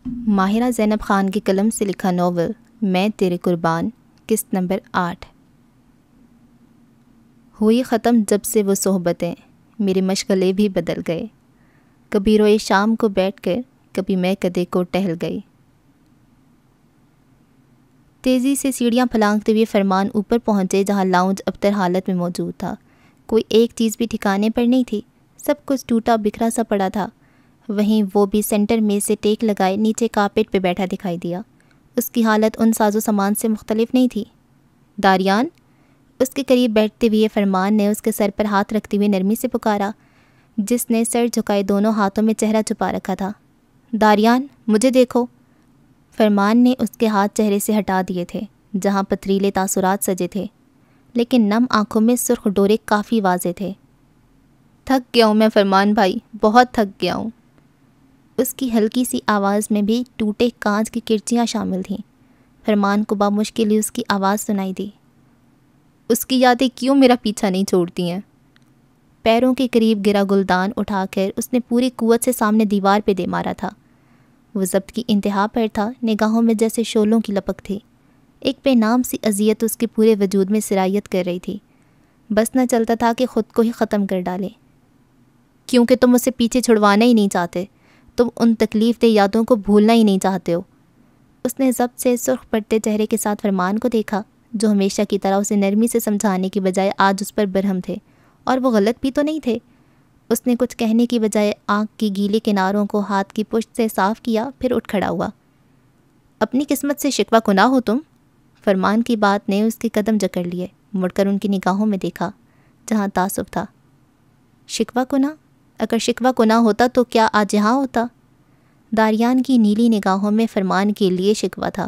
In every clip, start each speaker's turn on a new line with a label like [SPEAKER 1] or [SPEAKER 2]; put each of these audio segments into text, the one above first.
[SPEAKER 1] ماہرہ زینب خان کی قلم سے لکھا ناول میں تیرے قربان، قسط نمبر 8۔ ہوئی ختم جب سے وہ صحبتیں، میرے مشغلے بھی بدل گئے، کبھی روئے شام کو بیٹھ کر، کبھی میں کدے کو ٹہل گئی۔ تیزی سے سیڑھیاں پھلانگتے ہوئے فرمان اوپر پہنچے جہاں لاؤنج ابتر حالت میں موجود تھا۔ کوئی ایک چیز بھی ٹھکانے پر نہیں تھی، سب کچھ ٹوٹا بکھرا سا پڑا تھا۔ وہیں وہ بھی سینٹر میں سے ٹیک لگائے نیچے کارپیٹ پہ بیٹھا دکھائی دیا۔ اس کی حالت ان ساز و سامان سے مختلف نہیں تھی۔ داریان، اس کے قریب بیٹھتے ہوئے فرمان نے اس کے سر پر ہاتھ رکھتے ہوئے نرمی سے پکارا، جس نے سر جھکائے دونوں ہاتھوں میں چہرہ چھپا رکھا تھا۔ داریان، مجھے دیکھو۔ فرمان نے اس کے ہاتھ چہرے سے ہٹا دیے تھے جہاں پتریلے تاثرات سجے تھے، لیکن نم آنکھوں میں سرخ ڈورے کافی واضح تھے۔ تھک گیا ہوں میں فرمان بھائی، بہت تھک گیا ہوں۔ اس کی ہلکی سی آواز میں بھی ٹوٹے کانچ کی کرچیاں شامل تھیں۔ فرمان کو بامشکل ہی اس کی آواز سنائی دی۔ اس کی یادیں کیوں میرا پیچھا نہیں چھوڑتی ہیں؟ پیروں کے قریب گرا گلدان اٹھا کر اس نے پوری قوت سے سامنے دیوار پہ دے مارا تھا۔ وہ ضبط کی انتہا پر تھا، نگاہوں میں جیسے شعلوں کی لپک تھی۔ ایک بے نام سی اذیت اس کے پورے وجود میں سرایت کر رہی تھی۔ بس نہ چلتا تھا کہ خود کو ہی ختم کر ڈالے، کیونکہ تم اسے پیچھے چھڑوانا ہی نہیں چاہتے، تم ان تکلیف دہ یادوں کو بھولنا ہی نہیں چاہتے ہو۔ اس نے ضبط سے سرخ پڑتے چہرے کے ساتھ فرمان کو دیکھا، جو ہمیشہ کی طرح اسے نرمی سے سمجھانے کی بجائے آج اس پر برہم تھے، اور وہ غلط بھی تو نہیں تھے۔ اس نے کچھ کہنے کی بجائے آنکھ کی گیلے کناروں کو ہاتھ کی پشت سے صاف کیا، پھر اٹھ کھڑا ہوا۔ اپنی قسمت سے شکوہ کناہ ہو تم؟ فرمان کی بات نے اس کے قدم جکڑ لیے۔ مڑ کر ان کی نگاہوں میں دیکھا جہاں تعصب تھا۔ شکوہ کناہ؟ اگر شکوہ کناہ ہوتا تو کیا آج یہاں ہوتا؟ داریان کی نیلی نگاہوں میں فرمان کے لیے شکوہ تھا۔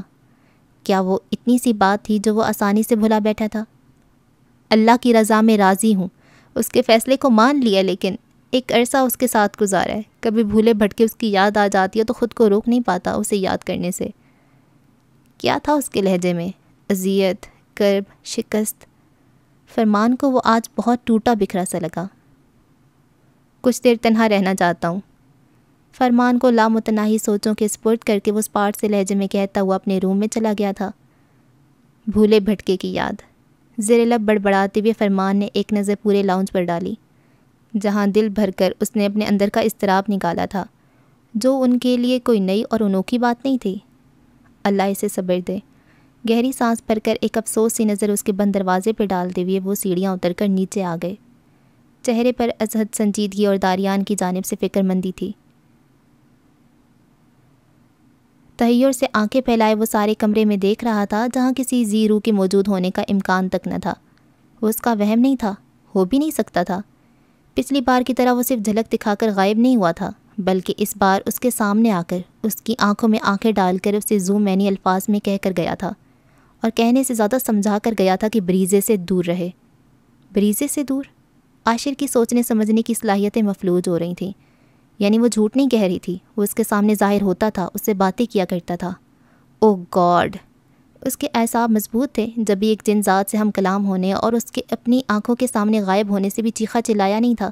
[SPEAKER 1] کیا وہ اتنی سی بات تھی جو وہ آسانی سے بھلا بیٹھا تھا؟ اللہ کی رضا میں راضی ہوں، اس کے فیصلے کو مان لیا، لیکن ایک عرصہ اس کے ساتھ گزارا ہے۔ کبھی بھولے بھٹکے اس کی یاد آ جاتی ہے تو خود کو روک نہیں پاتا اسے یاد کرنے سے۔ کیا تھا اس کے لہجے میں؟ اذیت، کرب، شکست۔ فرمان کو وہ آج بہت ٹوٹا بکھرا سا لگا۔ کچھ دیر تنہا رہنا چاہتا ہوں، فرمان کو لامتناہی سوچوں کے سپرد کر کے وہ اسپاٹ سے لہجے میں کہتا ہوا اپنے روم میں چلا گیا تھا۔ بھولے بھٹکے کی یاد۔ زیر لب بڑبڑاتے ہوئے فرمان نے ایک نظر پورے لاؤنج پر ڈالی، جہاں دل بھر کر اس نے اپنے اندر کا اضطراب نکالا تھا، جو ان کے لیے کوئی نئی اور انوکھی بات نہیں تھی۔ اللہ اسے صبر دے۔ گہری سانس بھر کر ایک افسوس سی نظر اس کے بند دروازے پہ ڈالتے ہوئے وہ سیڑھیاں اتر کر نیچے آ گئے۔ چہرے پر ازحد سنجیدگی اور داریان کی جانب سے فکر مندی تھی۔ تحیر سے آنکھیں پھیلائے وہ سارے کمرے میں دیکھ رہا تھا، جہاں کسی ذی روح کے موجود ہونے کا امکان تک نہ تھا۔ وہ اس کا وہم نہیں تھا، ہو بھی نہیں سکتا تھا۔ پچھلی بار کی طرح وہ صرف جھلک دکھا کر غائب نہیں ہوا تھا، بلکہ اس بار اس کے سامنے آ کر، اس کی آنکھوں میں آنکھیں ڈال کر اسے زو مینی الفاظ میں کہہ کر گیا تھا، اور کہنے سے زیادہ سمجھا کر گیا تھا کہ بریزے سے دور رہے۔ بریزے سے دور؟ عاشر کی سوچنے سمجھنے کی صلاحیتیں مفلوج ہو رہی تھیں۔ یعنی وہ جھوٹ نہیں کہہ رہی تھی، وہ اس کے سامنے ظاہر ہوتا تھا، اس سے باتیں کیا کرتا تھا۔ او گاڈ! اس کے اعصاب مضبوط تھے، جب بھی ایک جن ذات سے ہم کلام ہونے اور اس کے اپنی آنکھوں کے سامنے غائب ہونے سے بھی چیخا چلایا نہیں تھا،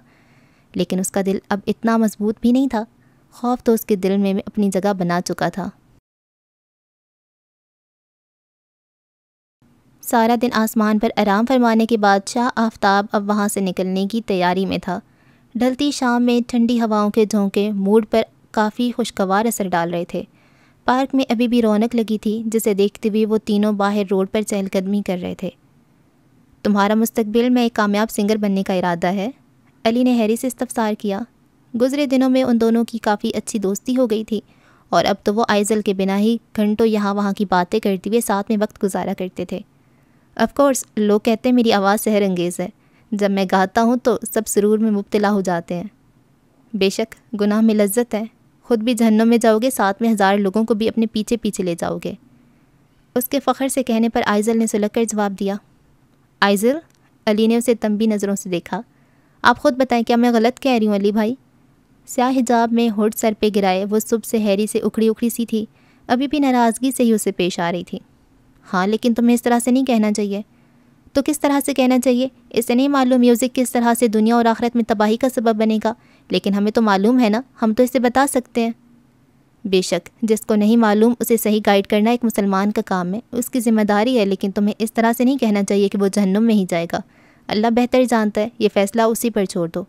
[SPEAKER 1] لیکن اس کا دل اب اتنا مضبوط بھی نہیں تھا۔ خوف تو اس کے دل میں اپنی جگہ بنا چکا تھا۔ سارا دن آسمان پر آرام فرمانے کے بعد شاہ آفتاب اب وہاں سے نکلنے کی تیاری میں تھا۔ ڈھلتی شام میں ٹھنڈی ہواؤں کے جھونکے موڈ پر کافی خوشگوار اثر ڈال رہے تھے۔ پارک میں ابھی بھی رونق لگی تھی، جسے دیکھتے ہوئے وہ تینوں باہر روڈ پر چہل قدمی کر رہے تھے۔ تمہارا مستقبل میں ایک کامیاب سنگر بننے کا ارادہ ہے؟ علی نے ہیری سے استفسار کیا۔ گزرے دنوں میں ان دونوں کی کافی اچھی دوستی ہو گئی تھی، اور اب تو وہ آئزل کے بنا ہی گھنٹوں یہاں وہاں کی باتیں کرتے ہوئے ساتھ میں وقت گزارا کرتے تھے۔ آف کورس، لوگ کہتے ہیں میری آواز سحر انگیز ہے، جب میں گاتا ہوں تو سب سرور میں مبتلا ہو جاتے ہیں۔ بے شک، گناہ میں لذت ہے، خود بھی جہنم میں جاؤ گے، ساتھ میں 1000 لوگوں کو بھی اپنے پیچھے پیچھے لے جاؤ گے۔ اس کے فخر سے کہنے پر آئزل نے سلگ کر جواب دیا۔ آئزل؟ علی نے اسے تنبی نظروں سے دیکھا۔ آپ خود بتائیں، کیا میں غلط کہہ رہی ہوں علی بھائی؟ سیاہ حجاب میں ہوٹ سر پہ گرائے وہ صبح سے ہیری سے اکھڑی اکھڑی سی تھی، ابھی بھی ناراضگی سے ہی اسے پیش آ رہی تھی۔ ہاں، لیکن تمہیں اس طرح سے نہیں کہنا چاہیے۔ تو کس طرح سے کہنا چاہیے؟ اسے نہیں معلوم میوزک کس طرح سے دنیا اور آخرت میں تباہی کا سبب بنے گا، لیکن ہمیں تو معلوم ہے نا، ہم تو اسے بتا سکتے ہیں۔ بے شک، جس کو نہیں معلوم اسے صحیح گائیڈ کرنا ایک مسلمان کا کام ہے، اس کی ذمہ داری ہے، لیکن تمہیں اس طرح سے نہیں کہنا چاہیے کہ وہ جہنم میں ہی جائے گا۔ اللہ بہتر جانتا ہے، یہ فیصلہ اسی پر چھوڑ دو۔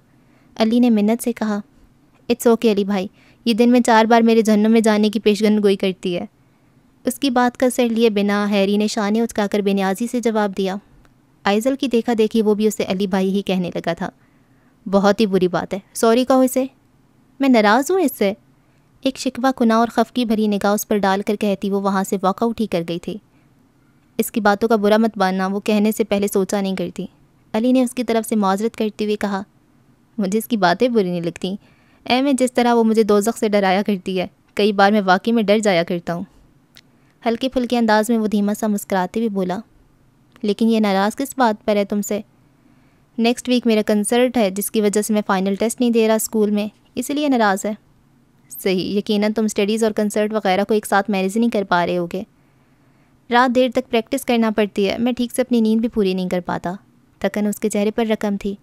[SPEAKER 1] علی نے منت سے کہا، اٹس اوکے علی بھائی، یہ دن میں 4 بار میرے جہنم میں جانے کی پیشگن گوئی کرتی ہے۔ اس کی بات کا سر لیے بنا ہیری نے شانے اچکا کر بے نیازی سے جواب دیا۔ آئزل کی دیکھا دیکھی وہ بھی اسے علی بھائی ہی کہنے لگا تھا۔ بہت ہی بری بات ہے، سوری کہو اسے۔ میں ناراض ہوں اس سے، ایک شکوہ کنا اور خفگی بھری نگاہ اس پر ڈال کر کہتی وہ وہاں سے واک آؤٹ ہی کر گئی تھی۔ اس کی باتوں کا برا مت ماننا، وہ کہنے سے پہلے سوچا نہیں کرتی۔ علی نے اس کی طرف سے معذرت کرتے ہوئے کہا، مجھے اس کی باتیں بری نہیں لگتیں، میں جس طرح وہ مجھے دوزخ سے ڈرایا کرتی ہے، کئی بار میں واقعی میں ڈر جایا کرتا ہوں۔ ہلکے پھلکے انداز میں وہ دھیما سا مسکراتے ہوئے بولا، لیکن یہ ناراض کس بات پر ہے تم سے؟ نیکسٹ ویک میرا کنسرٹ ہے، جس کی وجہ سے میں فائنل ٹیسٹ نہیں دے رہا اسکول میں، اسی لیے ناراض ہے۔ صحیح، یقیناً تم اسٹڈیز اور کنسرٹ وغیرہ کو ایک ساتھ مینیج نہیں کر پا رہے ہوگے۔ رات دیر تک پریکٹس کرنا پڑتی ہے، میں ٹھیک سے اپنی نیند بھی پوری نہیں کر پاتا۔ تھکن اس کے چہرے پر رقم تھی۔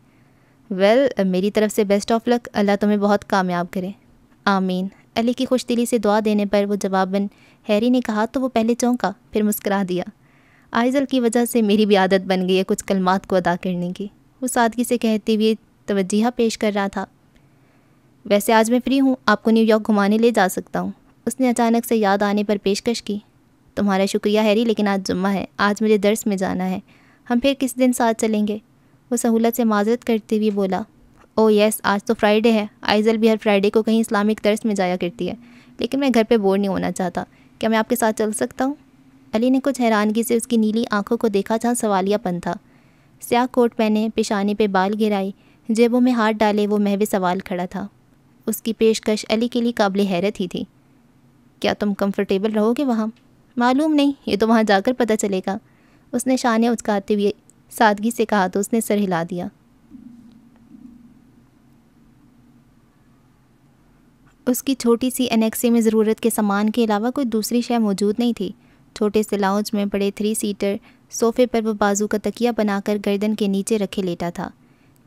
[SPEAKER 1] ویل، میری طرف سے بیسٹ آف لک، اللہ تمہیں بہت کامیاب کرے۔ آمین۔ علی کی خوش دلی سے دعا دینے پر وہ جواباً ہیری نے کہا تو وہ پہلے چونکا، پھر مسکرا دیا۔ آئزل کی وجہ سے میری بھی عادت بن گئی ہے کچھ کلمات کو ادا کرنے کی، وہ سادگی سے کہتے ہوئے توجیہ پیش کر رہا تھا۔ ویسے آج میں فری ہوں، آپ کو نیو یارک گھمانے لے جا سکتا ہوں۔ اس نے اچانک سے یاد آنے پر پیشکش کی۔ تمہارا شکریہ ہیری، لیکن آج جمعہ ہے، آج مجھے درس میں جانا ہے، ہم پھر کس دن ساتھ چلیں گے؟ وہ سہولت سے معذرت کرتے ہوئے بولا، او یس، آج تو فرائیڈے ہے، آئزل بھی ہر فرائیڈے کو کہیں اسلامک درس میں جایا کرتی ہے، لیکن میں گھر پہ بور نہیں ہونا چاہتا، کیا میں آپ کے ساتھ چل سکتا ہوں؟ علی نے کچھ حیرانگی سے اس کی نیلی آنکھوں کو دیکھا جہاں سوالیہ پن تھا۔ سیاہ کوٹ پہنے، پیشانی پہ بال گرائی، جیبوں میں ہاتھ ڈالے وہ محو سوال کھڑا تھا۔ اس کی پیشکش علی کے لیے قابل حیرت ہی تھی۔ کیا تم کمفرٹیبل رہو گے وہاں؟ معلوم نہیں، یہ تو وہاں جا کر پتہ چلے گا۔ اس نے شانے اچکاتے ہوئے سادگی سے کہا تو اس نے سر ہلا دیا۔ اس کی چھوٹی سی انیکسی میں ضرورت کے سامان کے علاوہ کوئی دوسری شے موجود نہیں تھی۔ چھوٹے سے لاؤنج میں بڑے 3 سیٹر صوفے پر وہ بازو کا تکیہ بنا کر گردن کے نیچے رکھے لیٹا تھا۔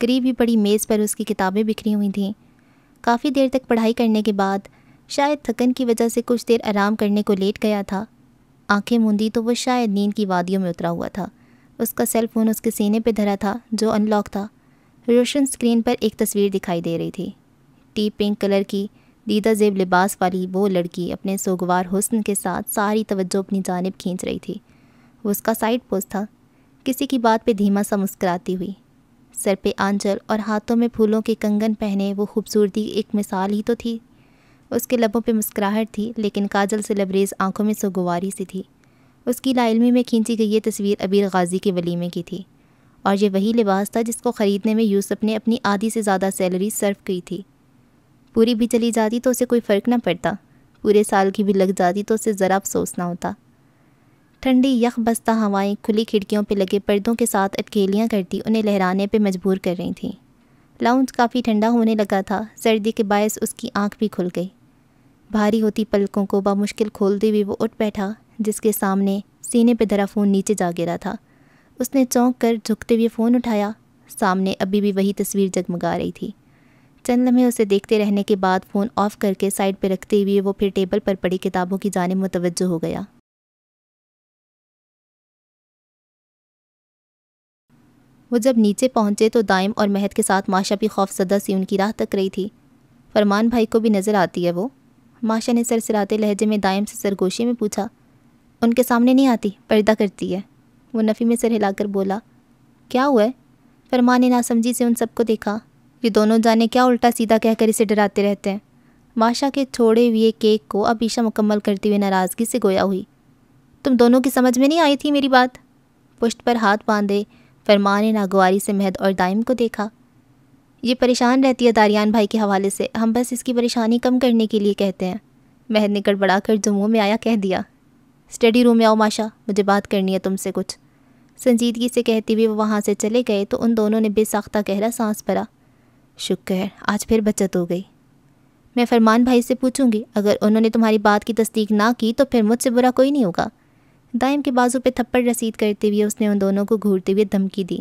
[SPEAKER 1] قریب ہی پڑی میز پر اس کی کتابیں بکھری ہوئی تھیں۔ کافی دیر تک پڑھائی کرنے کے بعد شاید تھکن کی وجہ سے کچھ دیر آرام کرنے کو لیٹ گیا تھا۔ آنکھیں موندی تو وہ شاید نیند کی وادیوں میں اترا ہوا تھا۔ اس کا سیل فون اس کے سینے پہ دھرا تھا جو ان لاک تھا۔ روشن اسکرین پر ایک تصویر دکھائی دے رہی تھی۔ ڈیپ پنک کلر کی دیدہ زیب لباس والی وہ لڑکی اپنے سوگوار حسن کے ساتھ ساری توجہ اپنی جانب کھینچ رہی تھی۔ وہ اس کا سائڈ پوز تھا، کسی کی بات پہ دھیما سا مسکراتی ہوئی۔ سر پہ آنچل اور ہاتھوں میں پھولوں کے کنگن پہنے وہ خوبصورتی ایک مثال ہی تو تھی۔ اس کے لبوں پہ مسکراہٹ تھی، لیکن کاجل سے لبریز آنکھوں میں سوگواری سی تھی۔ اس کی لاعلمی میں کھینچی گئی یہ تصویر ابیر غازی کے ولیمے کی تھی، اور یہ وہی لباس تھا جس کو خریدنے میں یوسف نے اپنی آدھی سے زیادہ سیلری صرف کی تھی۔ پوری بھی چلی جاتی تو اسے کوئی فرق نہ پڑتا، پورے سال کی بھی لگ جاتی تو اسے ذرا افسوس نہ ہوتا۔ ٹھنڈی یخ بستہ ہوائیں کھلی کھڑکیوں پہ لگے پردوں کے ساتھ اٹکیلیاں کرتی انہیں لہرانے پہ مجبور کر رہی تھیں۔ لاؤنج کافی ٹھنڈا ہونے لگا تھا، سردی کے باعث اس کی آنکھ بھی کھل گئی۔ بھاری ہوتی پلکوں کو بامشکل کھولتے ہوئے وہ اٹھ بیٹھا، جس کے سامنے سینے پہ دھرا فون نیچے جا گرا تھا۔ اس نے چونک کر جھکتے ہوئے فون اٹھایا۔ سامنے ابھی بھی وہی تصویر جگمگا رہی تھی۔ چند لمحے اسے دیکھتے رہنے کے بعد فون آف کر کے سائڈ پہ رکھتے ہوئے وہ پھر ٹیبل پر پڑی کتابوں کی جانب متوجہ ہو گیا۔ وہ جب نیچے پہنچے تو دائم اور مہد کے ساتھ ماشا بھی خوف زدہ سی ان کی راہ تک رہی تھی۔ فرمان بھائی کو بھی نظر آتی ہے وہ؟ ماشا نے سرسراتے لہجے میں دائم سے سرگوشی میں پوچھا۔ ان کے سامنے نہیں آتی، پردہ کرتی ہے، وہ نفی میں سر ہلا کر بولا۔ کیا ہوا ہے؟ فرمان نے ناسمجھی سے ان سب کو دیکھا۔ یہ دونوں جانے کیا الٹا سیدھا کہہ کر اسے ڈراتے رہتے ہیں۔ ماشا کے چھوڑے ہوئے کیک کو اب عیشا مکمل کرتے ہوئے ناراضگی سے گویا ہوئی۔ تم دونوں کی سمجھ میں نہیں آئی تھی میری بات؟ پشت پر ہاتھ باندھے فرمان نے ناگواری سے مہد اور دائم کو دیکھا۔ یہ پریشان رہتی ہے داریان بھائی کے حوالے سے، ہم بس اس کی پریشانی کم کرنے کے لیے کہتے ہیں۔ مہد نے گڑبڑا کر جو منہ میں آیا کہہ دیا۔ اسٹڈی روم میں آؤ ماشا، مجھے بات کرنی ہے تم سے کچھ۔ سنجیدگی سے کہتے ہوئے وہ وہاں سے چلے گئے تو ان دونوں نے بے ساختہ گہرا سانس بھرا۔ شکر، آج پھر بچت ہو گئی۔ میں فرمان بھائی سے پوچھوں گی، اگر انہوں نے تمہاری بات کی تصدیق نہ کی تو پھر مجھ سے برا کوئی نہیں ہوگا۔ دائم کے بازو پہ تھپڑ رسید کرتے ہوئے اس نے ان دونوں کو گھورتے ہوئے دھمکی دی۔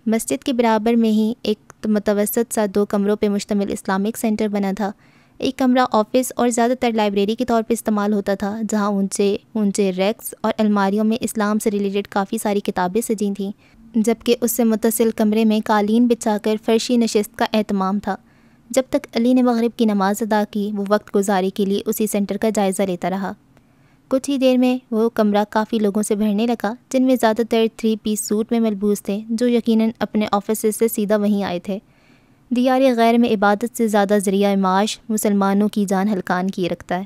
[SPEAKER 1] مسجد کے برابر میں ہی ایک تو متوسط سا 2 کمروں پہ مشتمل اسلامک سینٹر بنا تھا۔ ایک کمرہ آفس اور زیادہ تر لائبریری کے طور پہ استعمال ہوتا تھا، جہاں اونچے ریکس اور الماریوں میں اسلام سے ریلیٹڈ کافی ساری کتابیں سجی تھیں، جبکہ اس سے متصل کمرے میں قالین بچھا کر فرشی نشست کا اہتمام تھا۔ جب تک علی نے مغرب کی نماز ادا کی، وہ وقت گزاری کے لیے اسی سینٹر کا جائزہ لیتا رہا۔ کچھ ہی دیر میں وہ کمرہ کافی لوگوں سے بھرنے لگا، جن میں زیادہ تر 3 پیس سوٹ میں ملبوس تھے، جو یقیناً اپنے آفس سے سیدھا وہیں آئے تھے۔ دیار غیر میں عبادت سے زیادہ ذریعہ معاش مسلمانوں کی جان ہلکان کیے رکھتا ہے۔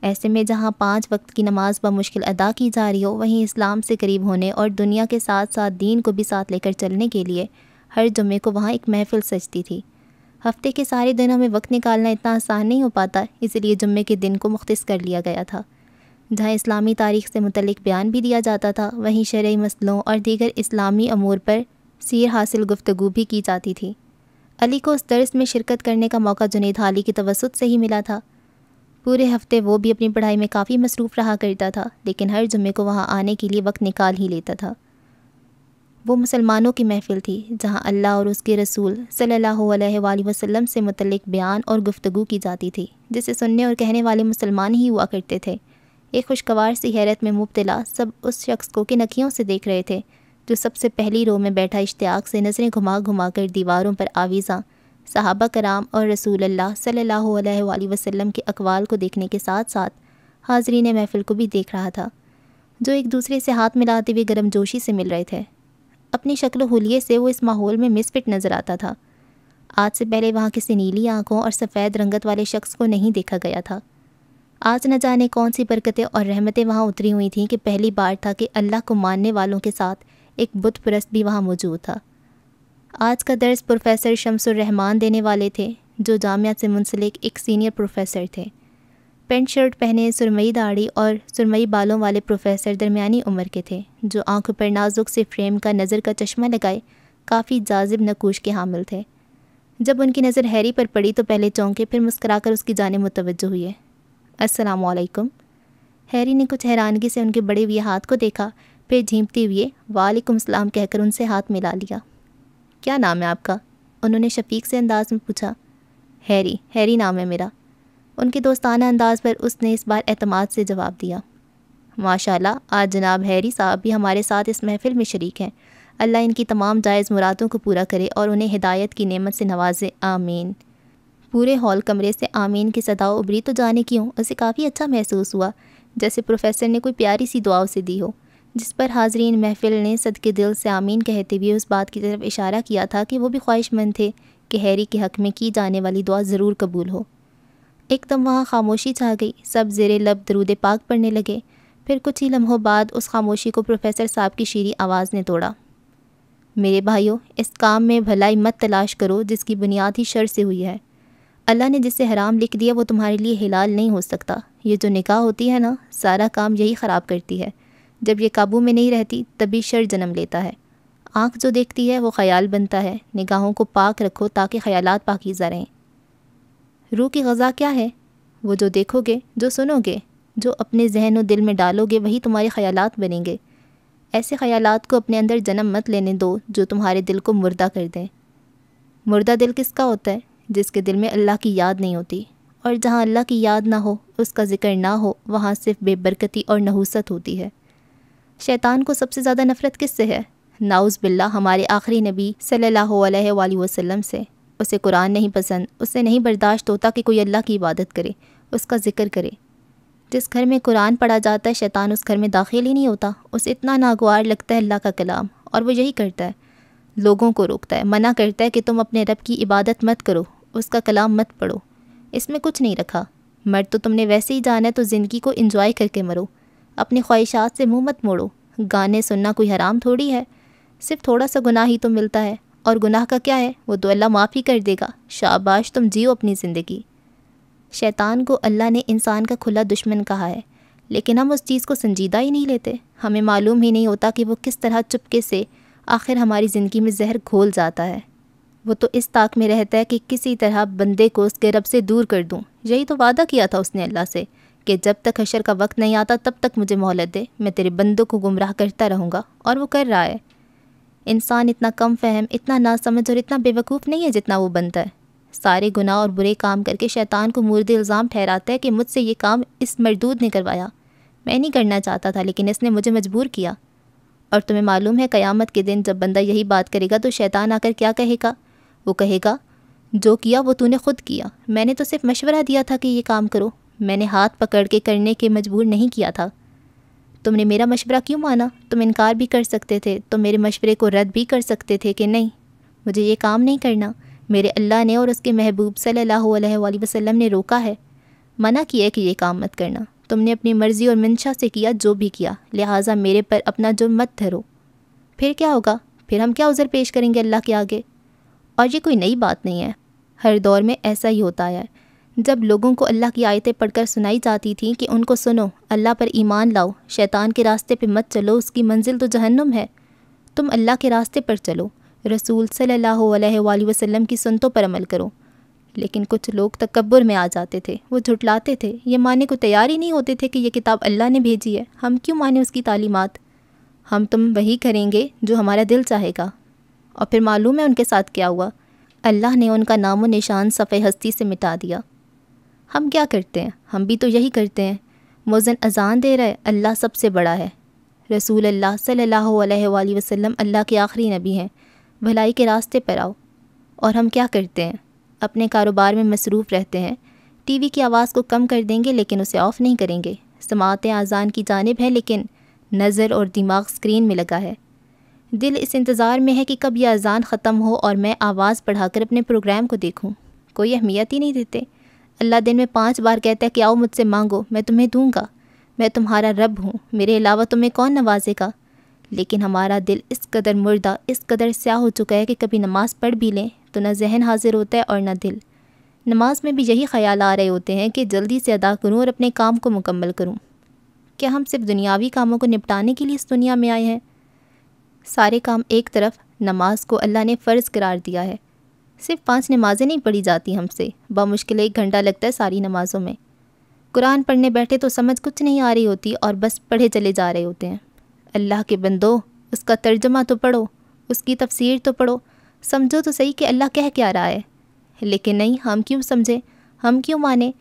[SPEAKER 1] ایسے میں جہاں 5 وقت کی نماز بمشکل ادا کی جا رہی ہو، وہیں اسلام سے قریب ہونے اور دنیا کے ساتھ ساتھ دین کو بھی ساتھ لے کر چلنے کے لیے ہر جمعے کو وہاں ایک محفل سجتی تھی۔ ہفتے کے سارے دنوں میں وقت نکالنا اتنا آسان نہیں ہو پاتا، اسی لیے جمعے کے دن کو مختص کر لیا گیا تھا۔ جہاں اسلامی تاریخ سے متعلق بیان بھی دیا جاتا تھا، وہیں شرعی مسئلوں اور دیگر اسلامی امور پر سیر حاصل گفتگو بھی کی جاتی تھی۔ علی کو اس درس میں شرکت کرنے کا موقع جنید حالی کی توسط سے ہی ملا تھا۔ پورے ہفتے وہ بھی اپنی پڑھائی میں کافی مصروف رہا کرتا تھا، لیکن ہر جمعے کو وہاں آنے کے لیے وقت نکال ہی لیتا تھا۔ وہ مسلمانوں کی محفل تھی، جہاں اللہ اور اس کے رسول صلی اللہ علیہ وآلہ وسلم سے متعلق بیان اور گفتگو کی جاتی تھی، جسے سننے اور کہنے والے مسلمان ہی ہوا کرتے تھے۔ ایک خوشگوار سی حیرت میں مبتلا سب اس شخص کو کنکھیوں سے دیکھ رہے تھے، جو سب سے پہلی رو میں بیٹھا اشتیاق سے نظریں گھما گھما کر دیواروں پر آویزاں صحابہ کرام اور رسول اللہ صلی اللہ علیہ وآلہ وسلم کے اقوال کو دیکھنے کے ساتھ ساتھ حاضرین محفل کو بھی دیکھ رہا تھا، جو ایک دوسرے سے ہاتھ ملاتے ہوئے گرم جوشی سے مل رہے تھے۔ اپنی شکل و حلیے سے وہ اس ماحول میں مسفٹ نظر آتا تھا۔ آج سے پہلے وہاں کسی نیلی آنکھوں اور سفید رنگت والے شخص کو نہیں دیکھا گیا تھا۔ آج نہ جانے کون سی برکتیں اور رحمتیں وہاں اتری ہوئی تھیں کہ پہلی بار تھا کہ اللہ کو ماننے والوں کے ساتھ ایک بت پرست بھی وہاں موجود تھا۔ آج کا درس پروفیسر شمس الرحمان دینے والے تھے، جو جامعہ سے منسلک ایک سینئر پروفیسر تھے۔ پینٹ شرٹ پہنے سرمئی داڑھی اور سرمئی بالوں والے پروفیسر درمیانی عمر کے تھے، جو آنکھوں پر نازک سے فریم کا نظر کا چشمہ لگائے کافی جاذب نقوش کے حامل تھے۔ جب ان کی نظر ہیری پر پڑی تو پہلے چونکے، پھر مسکرا کر اس کی جانب متوجہ ہوئے۔ السلام علیکم۔ ہیری نے کچھ حیرانگی سے ان کے بڑے ہوئے ہاتھ کو دیکھا، پھر جھیمتے ہوئے وعلیکم السلام کہہ کر ان سے ہاتھ ملا لیا۔ کیا نام ہے آپ کا؟ انہوں نے شفیق سے انداز میں پوچھا۔ ہیری نام ہے میرا، ان کے دوستانہ انداز پر اس نے اس بار اعتماد سے جواب دیا۔ ماشاءاللہ، آج جناب ہیری صاحب بھی ہمارے ساتھ اس محفل میں شریک ہیں۔ اللہ ان کی تمام جائز مرادوں کو پورا کرے اور انہیں ہدایت کی نعمت سے نوازے، آمین۔ پورے ہال کمرے سے آمین کی صدا ابری تو جانے کیوں اسے کافی اچھا محسوس ہوا، جیسے پروفیسر نے کوئی پیاری سی دعا اسے دی ہو، جس پر حاضرین محفل نے صدقے دل سے آمین کہتے ہوئے اس بات کی طرف اشارہ کیا تھا کہ وہ بھی خواہش مند تھے کہ ہیری کے حق میں کی جانے والی دعا ضرور قبول ہو۔ ایک دم وہاں خاموشی چھا گئی، سب زیر لب درود پاک پڑھنے لگے۔ پھر کچھ ہی لمحوں بعد اس خاموشی کو پروفیسر صاحب کی شیریں آواز نے توڑا۔ میرے بھائیوں، اس کام میں بھلائی مت تلاش کرو جس کی بنیاد ہی شر سے ہوئی ہے۔ اللہ نے جسے حرام لکھ دیا وہ تمہارے لیے حلال نہیں ہو سکتا۔ یہ جو نکاح ہوتی ہے نا، سارا کام یہی خراب کرتی ہے۔ جب یہ قابو میں نہیں رہتی تبھی شر جنم لیتا ہے۔ آنکھ جو دیکھتی ہے وہ خیال بنتا ہے۔ نگاہوں کو پاک رکھو تاکہ خیالات پاکیزہ رہیں۔ روح کی غذا کیا ہے؟ وہ جو دیکھو گے، جو سنو گے، جو اپنے ذہن و دل میں ڈالو گے، وہی تمہارے خیالات بنیں گے۔ ایسے خیالات کو اپنے اندر جنم مت لینے دو جو تمہارے دل کو مردہ کر دیں۔ مردہ دل کس کا ہوتا ہے؟ جس کے دل میں اللہ کی یاد نہیں ہوتی، اور جہاں اللہ کی یاد نہ ہو، اس کا ذکر نہ ہو، وہاں صرف بے برکتی اور نحوست ہوتی ہے۔ شیطان کو سب سے زیادہ نفرت کس سے ہے؟ نعوذ باللہ ہمارے آخری نبی صلی اللہ علیہ وآلہ وسلم سے۔ اسے قرآن نہیں پسند، اسے نہیں برداشت ہوتا کہ کوئی اللہ کی عبادت کرے، اس کا ذکر کرے۔ جس گھر میں قرآن پڑھا جاتا ہے شیطان اس گھر میں داخل ہی نہیں ہوتا۔ اسے اتنا ناگوار لگتا ہے اللہ کا کلام، اور وہ یہی کرتا ہے، لوگوں کو روکتا ہے، منع کرتا ہے کہ تم اپنے رب کی عبادت مت کرو، اس کا کلام مت پڑھو، اس میں کچھ نہیں رکھا۔ مر تو تم نے ویسے ہی جانا ہے، تو زندگی کو انجوائے کر کے مرو، اپنی خواہشات سے منہ مت موڑو۔ گانے سننا کوئی حرام تھوڑی ہے، صرف تھوڑا سا گناہ ہی تو ملتا ہے، اور گناہ کا کیا ہے، وہ تو اللہ معاف ہی کر دے گا۔ شاباش، تم جیو اپنی زندگی۔ شیطان کو اللہ نے انسان کا کھلا دشمن کہا ہے، لیکن ہم اس چیز کو سنجیدہ ہی نہیں لیتے۔ ہمیں معلوم ہی نہیں ہوتا کہ وہ کس طرح چپکے سے آخر ہماری زندگی میں زہر گھول جاتا ہے۔ وہ تو اس طاق میں رہتا ہے کہ کسی طرح بندے کو اس کے رب سے دور کر دوں۔ یہی تو وعدہ کیا تھا اس نے اللہ سے کہ جب تک حشر کا وقت نہیں آتا تب تک مجھے مہلت دے، میں تیرے بندوں کو گمراہ کرتا رہوں گا، اور وہ کر رہا ہے۔ انسان اتنا کم فہم، اتنا ناسمجھ اور اتنا بیوقوف نہیں ہے جتنا وہ بنتا ہے۔ سارے گناہ اور برے کام کر کے شیطان کو مورد الزام ٹھہراتا ہے کہ مجھ سے یہ کام اس مردود نے کروایا، میں نہیں کرنا چاہتا تھا لیکن اس نے مجھے مجبور کیا۔ اور تمہیں معلوم ہے قیامت کے دن جب بندہ یہی بات کرے گا تو شیطان آ کر کیا کہے گا؟ وہ کہے گا جو کیا وہ تو نے خود کیا، میں نے تو صرف مشورہ دیا تھا کہ یہ کام کرو، میں نے ہاتھ پکڑ کے کرنے کے مجبور نہیں کیا تھا۔ تم نے میرا مشورہ کیوں مانا؟ تم انکار بھی کر سکتے تھے، تم میرے مشورے کو رد بھی کر سکتے تھے کہ نہیں مجھے یہ کام نہیں کرنا، میرے اللہ نے اور اس کے محبوب صلی اللہ علیہ وآلہ وسلم نے روکا ہے، منع کیا ہے کہ یہ کام مت کرنا، تم نے اپنی مرضی اور منشا سے کیا جو بھی کیا، لہٰذا میرے پر اپنا جرم مت دھرو۔ پھر کیا ہوگا؟ پھر ہم کیا عذر پیش کریں گے اللہ کے آگے؟ اور یہ کوئی نئی بات نہیں ہے، ہر دور میں ایسا ہی ہوتا ہے۔ جب لوگوں کو اللہ کی آیتیں پڑھ کر سنائی جاتی تھیں کہ ان کو سنو، اللہ پر ایمان لاؤ، شیطان کے راستے پہ مت چلو، اس کی منزل تو جہنم ہے، تم اللہ کے راستے پر چلو، رسول صلی اللہ علیہ وآلہ وسلم کی سنتوں پر عمل کرو۔ لیکن کچھ لوگ تکبر میں آ جاتے تھے، وہ جھٹلاتے تھے، یہ ماننے کو تیار ہی نہیں ہوتے تھے کہ یہ کتاب اللہ نے بھیجی ہے، ہم کیوں مانیں اس کی تعلیمات، ہم تم وہی کریں گے جو ہمارا دل چاہے گا۔ اور پھر معلوم ہے ان کے ساتھ کیا ہوا؟ اللہ نے ان کا نام و نشان صفحہ ہستی سے مٹا دیا۔ ہم کیا کرتے ہیں؟ ہم بھی تو یہی کرتے ہیں، مؤذن اذان دے رہا ہے، اللہ سب سے بڑا ہے، رسول اللہ صلی اللہ علیہ وآلہ وسلم اللہ کے آخری نبی ہیں، بھلائی کے راستے پر آؤ۔ اور ہم کیا کرتے ہیں؟ اپنے کاروبار میں مصروف رہتے ہیں، ٹی وی کی آواز کو کم کر دیں گے لیکن اسے آف نہیں کریں گے، سماعتیں اذان کی جانب ہیں لیکن نظر اور دماغ اسکرین میں لگا ہے، دل اس انتظار میں ہے کہ کب یہ اذان ختم ہو اور میں آواز بڑھا کر اپنے پروگرام کو دیکھوں، کوئی اہمیت ہی نہیں دیتے۔ اللہ دن میں 5 بار کہتا ہے کہ آؤ مجھ سے مانگو میں تمہیں دوں گا، میں تمہارا رب ہوں، میرے علاوہ تمہیں کون نوازے گا؟ لیکن ہمارا دل اس قدر مردہ، اس قدر سیاہ ہو چکا ہے کہ کبھی نماز پڑھ بھی لیں تو نہ ذہن حاضر ہوتا ہے اور نہ دل۔ نماز میں بھی یہی خیال آ رہے ہوتے ہیں کہ جلدی سے ادا کروں اور اپنے کام کو مکمل کروں۔ کیا ہم صرف دنیاوی کاموں کو نپٹانے کے لیے اس دنیا میں آئے ہیں؟ سارے کام ایک طرف، نماز کو اللہ نے فرض قرار دیا ہے، صرف 5 نمازیں نہیں پڑھی جاتی ہم سے، بمشکل 1 گھنٹہ لگتا ہے ساری نمازوں میں۔ قرآن پڑھنے بیٹھے تو سمجھ کچھ نہیں آ رہی ہوتی اور بس پڑھے چلے جا رہے ہوتے ہیں۔ اللہ کے بندو، اس کا ترجمہ تو پڑھو، اس کی تفسیر تو پڑھو، سمجھو تو صحیح کہ اللہ کہہ کیا رہا ہے۔ لیکن نہیں، ہم کیوں سمجھیں، ہم کیوں مانیں؟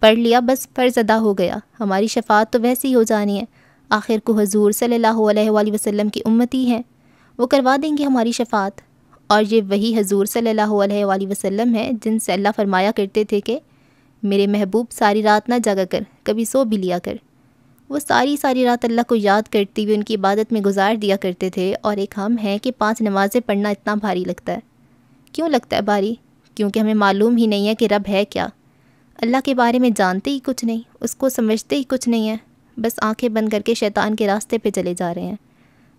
[SPEAKER 1] پڑھ لیا بس فرض ادا ہو گیا، ہماری شفاعت تو ویسی ہی ہو جانی ہے، آخر کو حضور صلی اللہ علیہ وآلہ وسلم کی امتی ہیں، وہ کروا دیں گے ہماری شفاعت۔ اور یہ وہی حضور صلی اللہ علیہ وآلہ وسلم ہے جن سے اللہ فرمایا کرتے تھے کہ میرے محبوب ساری رات نہ جاگا کر، کبھی سو بھی لیا کر۔ وہ ساری رات اللہ کو یاد کرتے ہوئے ان کی عبادت میں گزار دیا کرتے تھے، اور ایک ہم ہیں کہ 5 نمازیں پڑھنا اتنا بھاری لگتا ہے۔ کیوں لگتا ہے بھاری؟ کیونکہ ہمیں معلوم ہی نہیں ہے کہ رب ہے کیا، اللہ کے بارے میں جانتے ہی کچھ نہیں، اس کو سمجھتے ہی کچھ نہیں ہے، بس آنکھیں بند کر کے شیطان کے راستے پہ چلے جا رہے ہیں۔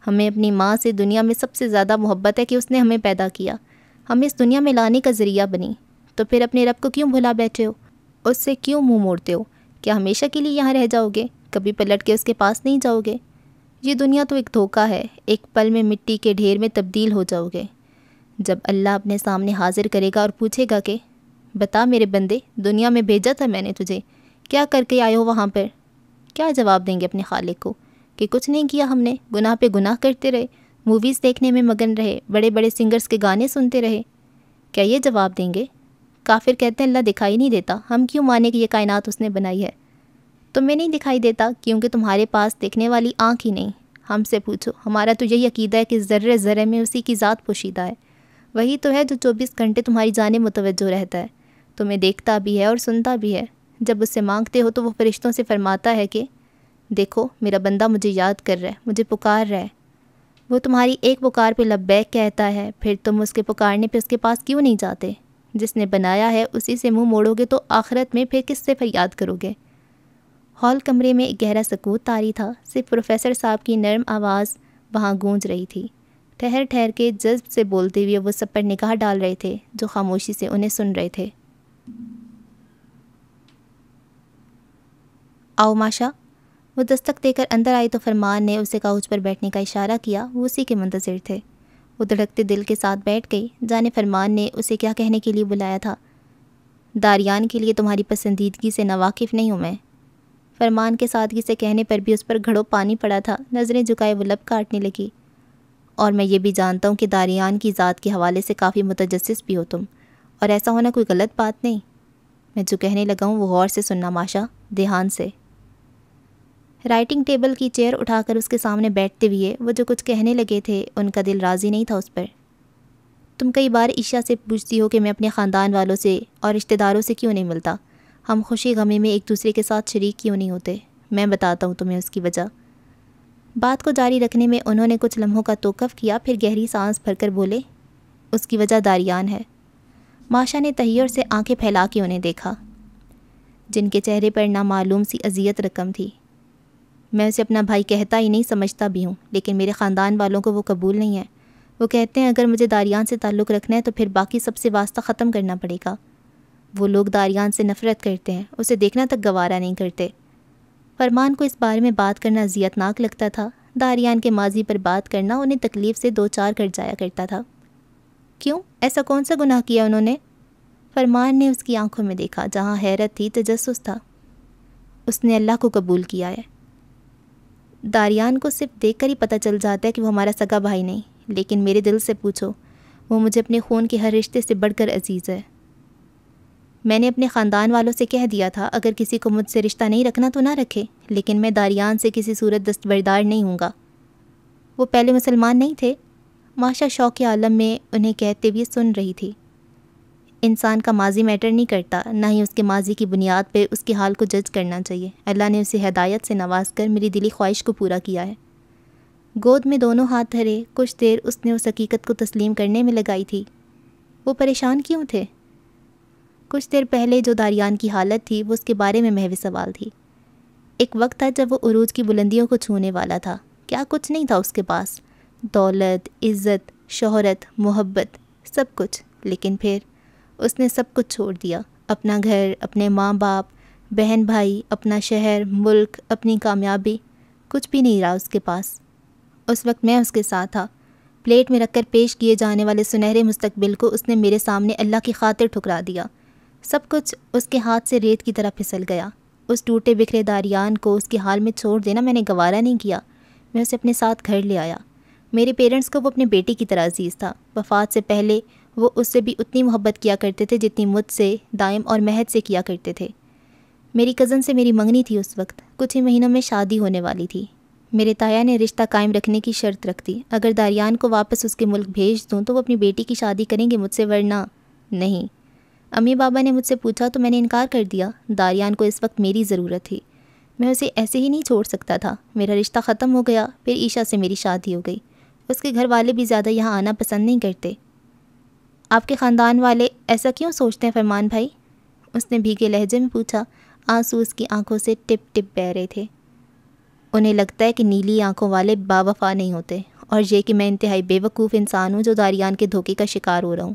[SPEAKER 1] ہمیں اپنی ماں سے دنیا میں سب سے زیادہ محبت ہے کہ اس نے ہمیں پیدا کیا، ہمیں اس دنیا میں لانے کا ذریعہ بنی، تو پھر اپنے رب کو کیوں بھلا بیٹھے ہو؟ اس سے کیوں منہ موڑتے ہو؟ کیا ہمیشہ کے لیے یہاں رہ جاؤ گے؟ کبھی پلٹ کے اس کے پاس نہیں جاؤ گے؟ یہ دنیا تو ایک دھوکہ ہے، ایک پل میں مٹی کے ڈھیر میں تبدیل ہو جاؤ گے۔ جب اللہ اپنے سامنے حاضر کرے گا اور پوچھے گا کہ بتا میرے بندے، دنیا میں بھیجا تھا میں نے تجھے، کیا کر کے آئے ہو وہاں پر؟ کیا جواب دیں گے اپنے خالق کو کہ کچھ نہیں کیا ہم نے، گناہ پہ گناہ کرتے رہے، موویز دیکھنے میں مگن رہے، بڑے بڑے سنگرز کے گانے سنتے رہے؟ کیا یہ جواب دیں گے؟ کافر کہتے ہیں اللہ دکھائی نہیں دیتا، ہم کیوں مانیں کہ یہ کائنات اس نے بنائی ہے؟ تمہیں نہیں دکھائی دیتا کیونکہ تمہارے پاس دیکھنے والی آنکھ ہی نہیں۔ ہم سے پوچھو، ہمارا تو یہی عقیدہ ہے کہ ذرے ذرے میں اسی کی ذات پوشیدہ ہے، وہی تو ہے جو 24 گھنٹے تمہاری جانب متوجہ رہتا ہے، تمہیں دیکھتا بھی ہے اور سنتا بھی ہے۔ جب اس سے مانگتے ہو تو وہ فرشتوں سے فرماتا ہے کہ دیکھو میرا بندہ مجھے یاد کر رہا ہے، مجھے پکار رہا ہے۔ وہ تمہاری ایک پکار پہ لبیک کہتا ہے، پھر تم اس کے پکارنے پہ اس کے پاس کیوں نہیں جاتے؟ جس نے بنایا ہے اسی سے منہ موڑو گے تو آخرت میں پھر کس سے فریاد کرو گے؟ ہال کمرے میں ایک گہرا سکوت طاری تھا، صرف پروفیسر صاحب کی نرم آواز وہاں گونج رہی تھی۔ ٹھہر ٹھہر کے جذب سے بولتے ہوئے وہ سب پر نگاہ ڈال رہے تھے جو خاموشی سے انہیں سن رہے تھے۔ آؤ ماشا۔ وہ دستک دے کر اندر آئی تو فرمان نے اسے کاؤچ پر بیٹھنے کا اشارہ کیا، وہ اسی کے منتظر تھے۔ وہ دھڑکتے دل کے ساتھ بیٹھ گئی، جانے فرمان نے اسے کیا کہنے کے لیے بلایا تھا۔ داریان کے لیے تمہاری پسندیدگی سے ناواقف نہیں ہوں میں۔ فرمان کے سادگی سے کہنے پر بھی اس پر گھڑوں پانی پڑا تھا، نظریں جھکائے وہ لب کاٹنے لگی۔ اور میں یہ بھی جانتا ہوں کہ داریان کی ذات کے حوالے سے کافی متجسس بھی ہو تم، اور ایسا ہونا کوئی غلط بات نہیں۔ میں جو کہنے لگا ہوں وہ غور سے سننا ماشا، دھیان سے۔ رائٹنگ ٹیبل کی چیئر اٹھا کر اس کے سامنے بیٹھتے ہوئے وہ جو کچھ کہنے لگے تھے ان کا دل راضی نہیں تھا اس پر۔ تم کئی بار عشا سے پوچھتی ہو کہ میں اپنے خاندان والوں سے اور رشتہ داروں سے کیوں نہیں ملتا، ہم خوشی غمی میں ایک دوسرے کے ساتھ شریک کیوں نہیں ہوتے۔ میں بتاتا ہوں تمہیں اس کی وجہ۔ بات کو جاری رکھنے میں انہوں نے کچھ لمحوں کا توقف کیا، پھر گہری سانس بھر کر بولے، اس کی وجہ داریان ہے۔ ماشا نے تحیر سے آنکھیں پھیلا کے انہیں دیکھا، جن کے چہرے پر نامعلوم سی اذیت رقم تھی۔ میں اسے اپنا بھائی کہتا ہی نہیں، سمجھتا بھی ہوں، لیکن میرے خاندان والوں کو وہ قبول نہیں ہے۔ وہ کہتے ہیں اگر مجھے داریان سے تعلق رکھنا ہے تو پھر باقی سب سے واسطہ ختم کرنا پڑے گا۔ وہ لوگ داریان سے نفرت کرتے ہیں، اسے دیکھنا تک گوارا نہیں کرتے۔ فرمان کو اس بارے میں بات کرنا اذیت ناک لگتا تھا۔ داریان کے ماضی پر بات کرنا انہیں تکلیف سے دو چار کر جایا کرتا تھا۔ کیوں؟ ایسا کون سا گناہ کیا انہوں نے؟ فرمان نے اس کی آنکھوں میں دیکھا، جہاں حیرت تھی، تجسس تھا۔ اس نے اللہ کو قبول کیا ہے۔ داریان کو صرف دیکھ کر ہی پتہ چل جاتا ہے کہ وہ ہمارا سگا بھائی نہیں، لیکن میرے دل سے پوچھو، وہ مجھے اپنے خون کے ہر رشتے سے بڑھ کر عزیز ہے۔ میں نے اپنے خاندان والوں سے کہہ دیا تھا اگر کسی کو مجھ سے رشتہ نہیں رکھنا تو نہ رکھے، لیکن میں داریان سے کسی صورت دستبردار نہیں ہوں گا۔ وہ پہلے مسلمان نہیں تھے؟ ماشا شوق عالم میں انہیں کہتے ہوئے سن رہی تھی۔ انسان کا ماضی میٹر نہیں کرتا، نہ ہی اس کے ماضی کی بنیاد پہ اس کے حال کو جج کرنا چاہیے۔ اللہ نے اسے ہدایت سے نواز کر میری دلی خواہش کو پورا کیا ہے۔ گود میں دونوں ہاتھ دھرے کچھ دیر اس نے اس حقیقت کو تسلیم کرنے میں لگائی تھی۔ وہ پریشان کیوں تھے؟ کچھ دیر پہلے جو داریان کی حالت تھی وہ اس کے بارے میں محو سوال تھی۔ ایک وقت تھا جب وہ عروج کی بلندیوں کو چھونے والا تھا، کیا کچھ نہیں تھا اس کے پاس، دولت، عزت، شہرت، محبت، سب کچھ، لیکن پھر اس نے سب کچھ چھوڑ دیا، اپنا گھر، اپنے ماں باپ، بہن بھائی، اپنا شہر، ملک، اپنی کامیابی، کچھ بھی نہیں رہا اس کے پاس۔ اس وقت میں اس کے ساتھ تھا۔ پلیٹ میں رکھ کر پیش کیے جانے والے سنہرے مستقبل کو اس نے میرے سامنے اللہ کی خاطر ٹھکرا دیا۔ سب کچھ اس کے ہاتھ سے ریت کی طرح پھسل گیا۔ اس ٹوٹے بکھرے داریان کو اس کے حال میں چھوڑ دینا میں نے گوارا نہیں کیا۔ میں اسے اپنے ساتھ گھر لے آیا۔ میرے پیرنٹس کو وہ اپنے بیٹے کی طرح عزیز تھا۔ وفات سے پہلے وہ اس سے بھی اتنی محبت کیا کرتے تھے جتنی مجھ سے، دائم اور مہد سے کیا کرتے تھے۔ میری کزن سے میری منگنی تھی اس وقت، کچھ ہی مہینوں میں شادی ہونے والی تھی۔ میرے تایا نے رشتہ قائم رکھنے کی شرط رکھ دی، اگر داریان کو واپس اس کے ملک بھیج دوں تو وہ اپنی بیٹی کی شادی کریں گے مجھ سے، ورنہ نہیں۔ امی بابا نے مجھ سے پوچھا تو میں نے انکار کر دیا۔ داریان کو اس وقت میری ضرورت تھی، میں اسے ایسے ہی نہیں چھوڑ سکتا تھا۔ میرا رشتہ ختم ہو گیا، پھر عشا سے میری شادی ہو گئی۔ اس کے گھر والے بھی زیادہ یہاں آنا پسند نہیں کرتے۔ آپ کے خاندان والے ایسا کیوں سوچتے ہیں فرمان بھائی؟ اس نے بھیگے لہجے میں پوچھا۔ آنسو اس کی آنکھوں سے ٹپ ٹپ بہہ رہے تھے۔ انہیں لگتا ہے کہ نیلی آنکھوں والے با وفا نہیں ہوتے، اور یہ کہ میں انتہائی بے وقوف انسان ہوں جو داریان کے دھوکے کا شکار ہو رہا ہوں،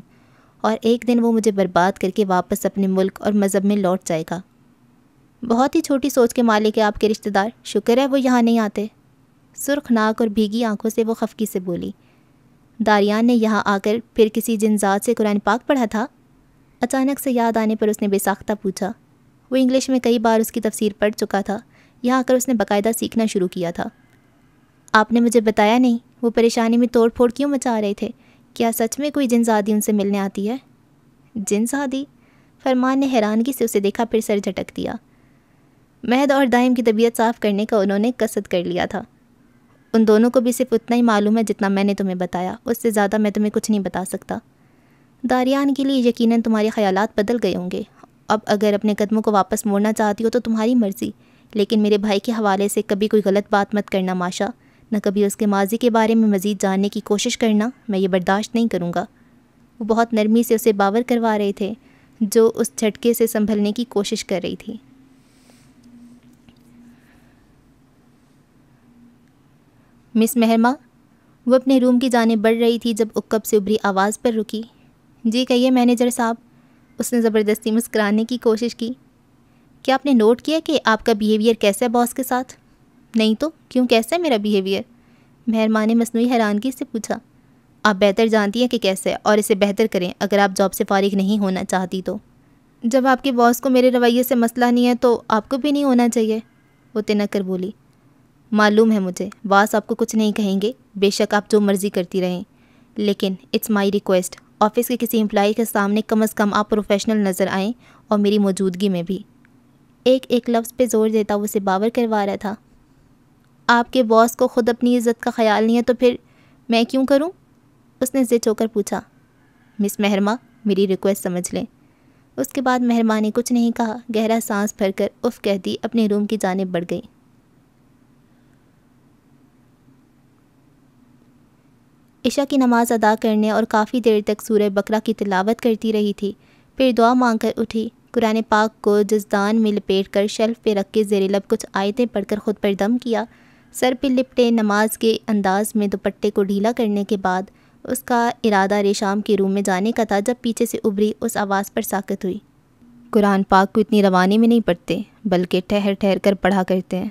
[SPEAKER 1] اور ایک دن وہ مجھے برباد کر کے واپس اپنے ملک اور مذہب میں لوٹ جائے گا۔ بہت ہی چھوٹی سوچ کے مالک ہے آپ کے رشتہ دار، شکر ہے وہ یہاں نہیں آتے۔ سرخ ناک اور بھیگی آنکھوں سے وہ خفگی سے بولی۔ داریان نے یہاں آ کر پھر کسی جن ذات سے قرآن پاک پڑھا تھا؟ اچانک سے یاد آنے پر اس نے بے ساختہ پوچھا۔ وہ انگلش میں کئی بار اس کی تفسیر پڑھ چکا تھا، یہاں آ کر اس نے باقاعدہ سیکھنا شروع کیا تھا۔ آپ نے مجھے بتایا نہیں، وہ پریشانی میں توڑ پھوڑ کیوں مچا رہے تھے؟ کیا سچ میں کوئی جن زادی ان سے ملنے آتی ہے؟ جن زادی؟ فرمان نے حیرانگی سے اسے دیکھا، پھر سر جھٹک دیا۔ مہد اور دائم کی طبیعت صاف کرنے کا انہوں نے قصد کر لیا تھا۔ ان دونوں کو بھی صرف اتنا ہی معلوم ہے جتنا میں نے تمہیں بتایا، اس سے زیادہ میں تمہیں کچھ نہیں بتا سکتا۔ داریان کے لیے یقیناً تمہارے خیالات بدل گئے ہوں گے۔ اب اگر اپنے قدموں کو واپس موڑنا چاہتی ہو تو تمہاری مرضی، لیکن میرے بھائی کے حوالے سے کبھی کوئی غلط بات مت کرنا ماشا، نہ کبھی اس کے ماضی کے بارے میں مزید جاننے کی کوشش کرنا، میں یہ برداشت نہیں کروں گا۔ وہ بہت نرمی سے اسے باور کروا رہے تھے، جو اس جھٹکے سے سنبھلنے کی کوشش کر رہی تھی۔ مس مہرما، وہ اپنے روم کی جانب بڑھ رہی تھی جب اکب سے ابری آواز پر رکی۔ جی کہیے مینیجر صاحب، اس نے زبردستی مسکرانے کی کوشش کی۔ کیا آپ نے نوٹ کیا کہ آپ کا بیہیویئر کیسا ہے باس کے ساتھ؟ نہیں تو کیوں، کیسا ہے میرا بیہیویئر؟ مہرما نے مصنوعی حیرانگی سے پوچھا۔ آپ بہتر جانتی ہیں کہ کیسے ہے، اور اسے بہتر کریں اگر آپ جاب سے فارغ نہیں ہونا چاہتی تو۔ جب آپ کے باس کو میرے رویے سے مسئلہ نہیں ہے تو آپ کو بھی نہیں ہونا چاہیے، وہ تنک کر بولی۔ معلوم ہے مجھے، باس آپ کو کچھ نہیں کہیں گے، بے شک آپ جو مرضی کرتی رہیں، لیکن اٹس مائی ریکویسٹ، آفس کے کسی امپلائی کے سامنے کم از کم آپ پروفیشنل نظر آئیں، اور میری موجودگی میں بھی۔ ایک ایک لفظ پہ زور دیتا وہ اسے باور کروا رہا تھا۔ آپ کے باس کو خود اپنی عزت کا خیال نہیں ہے تو پھر میں کیوں کروں؟ اس نے ضد ہو کر پوچھا۔ مس مہرما، میری ریکویسٹ سمجھ لیں۔ اس کے بعد مہرما نے کچھ نہیں کہا، گہرا سانس بھر کر اف کہتی اپنے روم کی جانب بڑھ گئی۔ عشاء کی نماز ادا کرنے اور کافی دیر تک سورہ بقرہ کی تلاوت کرتی رہی تھی، پھر دعا مانگ کر اٹھی، قرآن پاک کو جزدان میں لپیٹ کر شیلف پہ رکھ کے زیر لب کچھ آیتیں پڑھ کر خود پر دم کیا، سر پہ لپٹے نماز کے انداز میں دوپٹے کو ڈھیلا کرنے کے بعد اس کا ارادہ ریشام کے روم میں جانے کا تھا، جب پیچھے سے ابھری اس آواز پر ساکت ہوئی۔ قرآن پاک کو اتنی روانی میں نہیں پڑھتے، بلکہ ٹھہر ٹھہر کر پڑھا کرتے ہیں۔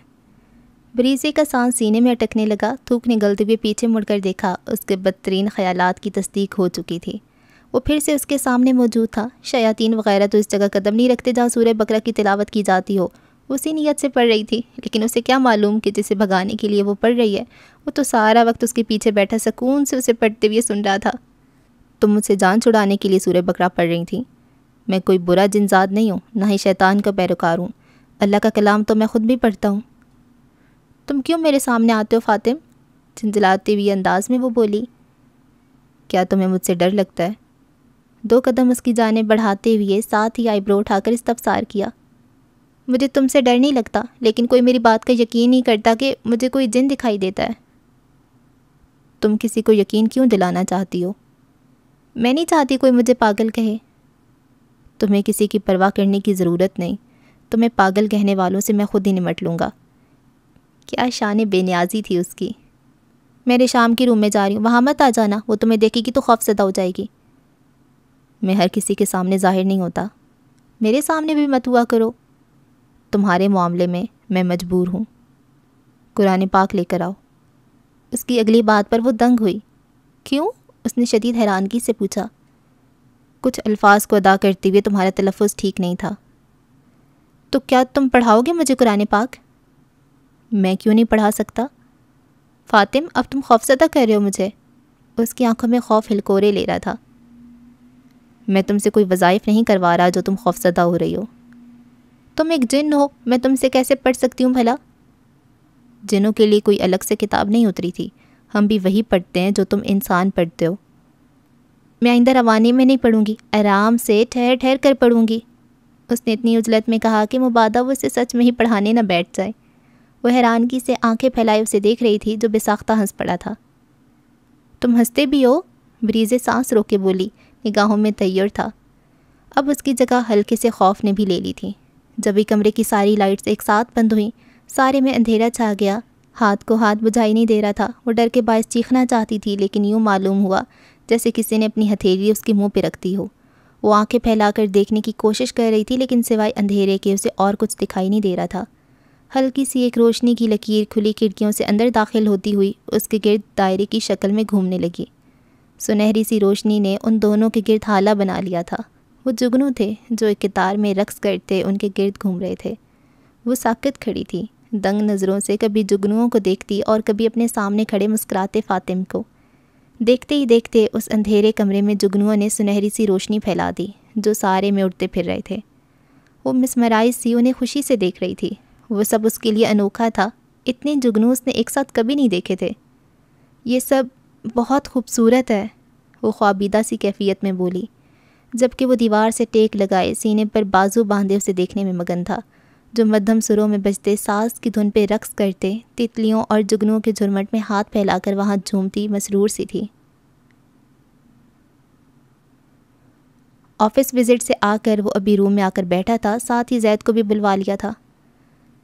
[SPEAKER 1] بریزے کا سانس سینے میں اٹکنے لگا، تھوک نگلتے ہوئے پیچھے مڑ کر دیکھا، اس کے بدترین خیالات کی تصدیق ہو چکی تھی۔ وہ پھر سے اس کے سامنے موجود تھا۔ شیاطین وغیرہ تو اس جگہ قدم نہیں رکھتے جہاں سورہ بقرہ کی تلاوت کی جاتی ہو۔ اسی نیت سے پڑھ رہی تھی، لیکن اسے کیا معلوم کہ جسے بھگانے کے لیے وہ پڑھ رہی ہے، وہ تو سارا وقت اس کے پیچھے بیٹھا سکون سے اسے پڑھتے ہوئے سن رہا تھا۔ تم مجھ سے جان چھڑانے کے لیے سورہ بقرہ پڑھ رہی تھیں۔ میں کوئی برا جنزاد نہیں ہوں، نہ ہی شیطان کا پیروکار ہوں۔ اللہ کا کلام تو میں خود بھی پڑھتا ہوں۔ تم کیوں میرے سامنے آتے ہو فاطم؟ جھنجھلاتے ہوئے انداز میں وہ بولی۔ کیا تمہیں مجھ سے ڈر لگتا ہے؟ 2 قدم اس کی جانب بڑھاتے ہوئے ساتھ ہی آئی برو اٹھا کر استفسار کیا۔ مجھے تم سے ڈر نہیں لگتا، لیکن کوئی میری بات کا یقین نہیں کرتا کہ مجھے کوئی جن دکھائی دیتا ہے۔ تم کسی کو یقین کیوں دلانا چاہتی ہو؟ میں نہیں چاہتی کوئی مجھے پاگل کہے۔ تمہیں کسی کی پرواہ کرنے کی ضرورت نہیں، تمہیں پاگل کہنے والوں سے میں خود ہی نمٹ لوں گا۔ کیا شان بے نیازی تھی اس کی۔ میں ریشام کی روم میں جا رہی ہوں، وہاں مت آ جانا، وہ تمہیں دیکھے گی تو خوف زدہ ہو جائے گی۔ میں ہر کسی کے سامنے ظاہر نہیں ہوتا، میرے سامنے بھی مت ہوا کرو۔ تمہارے معاملے میں میں مجبور ہوں۔ قرآن پاک لے کر آؤ۔ اس کی اگلی بات پر وہ دنگ ہوئی۔ کیوں؟ اس نے شدید حیرانگی سے پوچھا۔ کچھ الفاظ کو ادا کرتے ہوئے تمہارا تلفظ ٹھیک نہیں تھا۔ تو کیا تم پڑھاؤ گے مجھے قرآن پاک؟ میں کیوں نہیں پڑھا سکتا؟ فاطم، اب تم خوفزدہ کر رہے ہو مجھے۔ اس کی آنکھوں میں خوف ہلکورے لے رہا تھا۔ میں تم سے کوئی وظائف نہیں کروا رہا جو تم خوفزدہ ہو رہی ہو۔ تم ایک جن ہو، میں تم سے کیسے پڑھ سکتی ہوں بھلا؟ جنوں کے لیے کوئی الگ سے کتاب نہیں اتری تھی، ہم بھی وہی پڑھتے ہیں جو تم انسان پڑھتے ہو۔ میں آئندہ روانی میں نہیں پڑھوں گی، آرام سے ٹھہر ٹھہر کر پڑھوں گی۔ اس نے اتنی عجلت میں کہا کہ مبادا وہ اسے سچ میں ہی پڑھانے نہ بیٹھ جائے۔ وہ حیرانگی سے آنکھیں پھیلائے اسے دیکھ رہی تھی جو بے ساختہ ہنس پڑا تھا۔ تم ہنستے بھی ہو؟ بریزے سانس روک کے بولی، نگاہوں میں تیّر تھا۔ اب اس کی جگہ ہلکے سے خوف نے بھی لے لی تھی۔ جب ہی کمرے کی ساری لائٹس ایک ساتھ بند ہوئیں، سارے میں اندھیرا چھا گیا۔ ہاتھ کو ہاتھ بجھائی نہیں دے رہا تھا۔ وہ ڈر کے باعث چیخنا چاہتی تھی، لیکن یوں معلوم ہوا جیسے کسی نے اپنی ہتھیلی اس کے منہ پہ رکھ دی ہو۔ وہ آنکھیں پھیلا کر دیکھنے کی کوشش کر رہی تھی، لیکن سوائے اندھیرے کے اسے اور کچھ دکھائی نہیں دے رہا تھا۔ ہلکی سی ایک روشنی کی لکیر کھلی کھڑکیوں سے اندر داخل ہوتی ہوئی اس کے گرد دائرے کی شکل میں گھومنے لگی۔ سنہری سی روشنی نے ان دونوں کے گرد حالہ بنا لیا تھا۔ وہ جگنو تھے جو ایک قطار میں رقص کرتے ان کے گرد گھوم رہے تھے۔ وہ ساکت کھڑی تھی، دنگ نظروں سے کبھی جگنوؤں کو دیکھتی اور کبھی اپنے سامنے کھڑے مسکراتے فاطم کو۔ دیکھتے ہی دیکھتے اس اندھیرے کمرے میں جگنوؤں نے سنہری سی روشنی پھیلا دی جو سارے میں اڑتے پھر رہے تھے۔ وہ مسمرائز سی انہیں خوشی سے دیکھ رہی تھی۔ وہ سب اس کے لیے انوکھا تھا، اتنے جگنو اس نے ایک ساتھ کبھی نہیں دیکھے تھے۔ یہ سب بہت خوبصورت ہے، وہ خوابیدہ سی کیفیت میں بولی، جبکہ وہ دیوار سے ٹیک لگائے سینے پر بازو باندھے اسے دیکھنے میں مگن تھا، جو مدھم سروں میں بجتے ساز کی دھن پہ رقص کرتے تتلیوں اور جگنوں کے جھرمٹ میں ہاتھ پھیلا کر وہاں جھومتی مسرور سی تھی۔ آفس وزٹ سے آ کر وہ ابھی روم میں آ کر بیٹھا تھا، ساتھ ہی زید کو بھی بلوا لیا تھا۔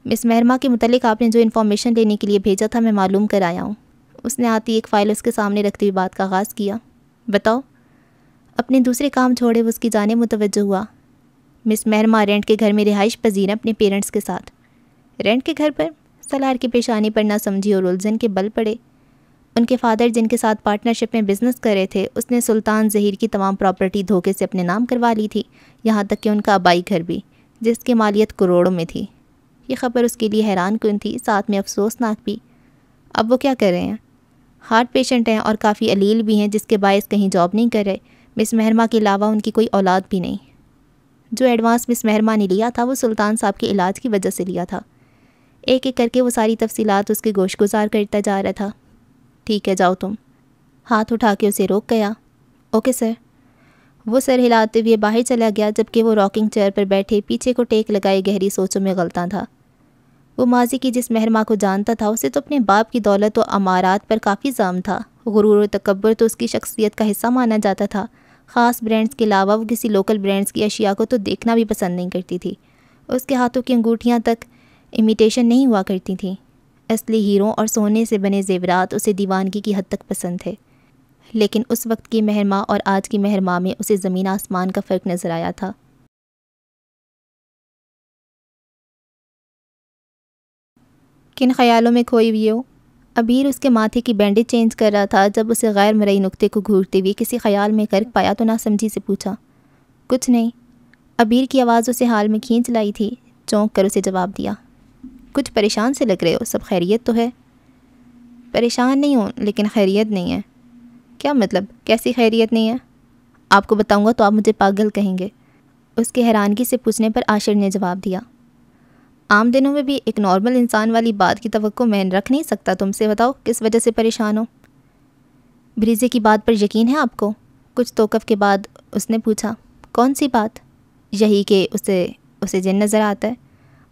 [SPEAKER 1] مس مہرما کے متعلق آپ نے جو انفارمیشن لینے کے لیے بھیجا تھا میں معلوم کر آیا ہوں۔ اس نے آتی ایک فائل اس کے سامنے رکھتے ہوئے بات کا آغاز کیا۔ بتاؤ۔ اپنے دوسرے کام چھوڑے وہ اس کی جانب متوجہ ہوا۔ مس مہرما رینٹ کے گھر میں رہائش پذیر ہیں اپنے پیرنٹس کے ساتھ۔ رینٹ کے گھر پر؟ سلار کی پیشانی پر نہ سمجھی اور الجھن کے بل پڑے۔ ان کے فادر جن کے ساتھ پارٹنرشپ میں بزنس کر رہے تھے، اس نے سلطان ظہیر کی تمام پراپرٹی دھوکے سے اپنے نام کروا لی تھی، یہاں تک کہ ان کا آبائی گھر بھی، جس کی مالیت کروڑوں میں تھی۔ یہ خبر اس کے لیے حیران کن تھی، ساتھ میں افسوسناک بھی۔ اب وہ کیا کر رہے ہیں؟ ہارٹ پیشنٹ ہیں اور کافی علیل بھی ہیں، جس کے باعث کہیں جاب نہیں کر رہے۔ مس مہرما کے علاوہ ان کی کوئی اولاد بھی نہیں۔ جو ایڈوانس مس مہرما نے لیا تھا وہ سلطان صاحب کے علاج کی وجہ سے لیا تھا۔ ایک ایک کر کے وہ ساری تفصیلات اس کے گوش گزار کرتا جا رہا تھا۔ ٹھیک ہے، جاؤ تم۔ ہاتھ اٹھا کے اسے روک گیا۔ Okay sir. وہ سر ہلاتے ہوئے باہر چلا گیا، جبکہ وہ راکنگ چیئر پر بیٹھے پیچھے کو ٹیک لگائے گہری سوچوں میں غلطاں تھا۔ وہ ماضی کی جس مہرما کو جانتا تھا، اسے تو اپنے باپ کی دولت و امارات پر کافی زام تھا۔ غرور و تکبر تو اس کی شخصیت کا حصہ مانا جاتا تھا۔ خاص برانڈز کے علاوہ وہ کسی لوکل برانڈز کی اشیاء کو تو دیکھنا بھی پسند نہیں کرتی تھی۔ اس کے ہاتھوں کی انگوٹھیاں تک امیٹیشن نہیں ہوا کرتی تھیں۔ اصلی ہیروں اور سونے سے بنے زیورات اسے دیوانگی کی حد تک پسند تھے، لیکن اس وقت کی مہرما اور آج کی مہرما میں اسے زمین آسمان کا فرق نظر آیا تھا۔ کن خیالوں میں کھوئی ہوئی ہو؟ ابیر اس کے ماتھے کی بینڈیج چینج کر رہا تھا جب اسے غیر مرئی نقطے کو گھورتے ہوئے کسی خیال میں غرق پایا تو ناسمجھی سے پوچھا۔ کچھ نہیں۔ ابیر کی آواز اسے حال میں کھینچ لائی تھی۔ چونک کر اسے جواب دیا۔ کچھ پریشان سے لگ رہے ہو، سب خیریت تو ہے؟ پریشان نہیں ہوں، لیکن خیریت نہیں ہے۔ کیا مطلب؟ کیسی خیریت نہیں ہے؟ آپ کو بتاؤں گا تو آپ مجھے پاگل کہیں گے۔ اس کے حیرانگی سے پوچھنے پر عاشر نے جواب دیا۔ عام دنوں میں بھی ایک نارمل انسان والی بات کی توقع میں رکھ نہیں سکتا تم سے۔ بتاؤ کس وجہ سے پریشان ہو؟ بریزے کی بات پر یقین ہے آپ کو؟ کچھ توقف کے بعد اس نے پوچھا۔ کون سی بات؟ یہی کہ اسے جن نظر آتا ہے۔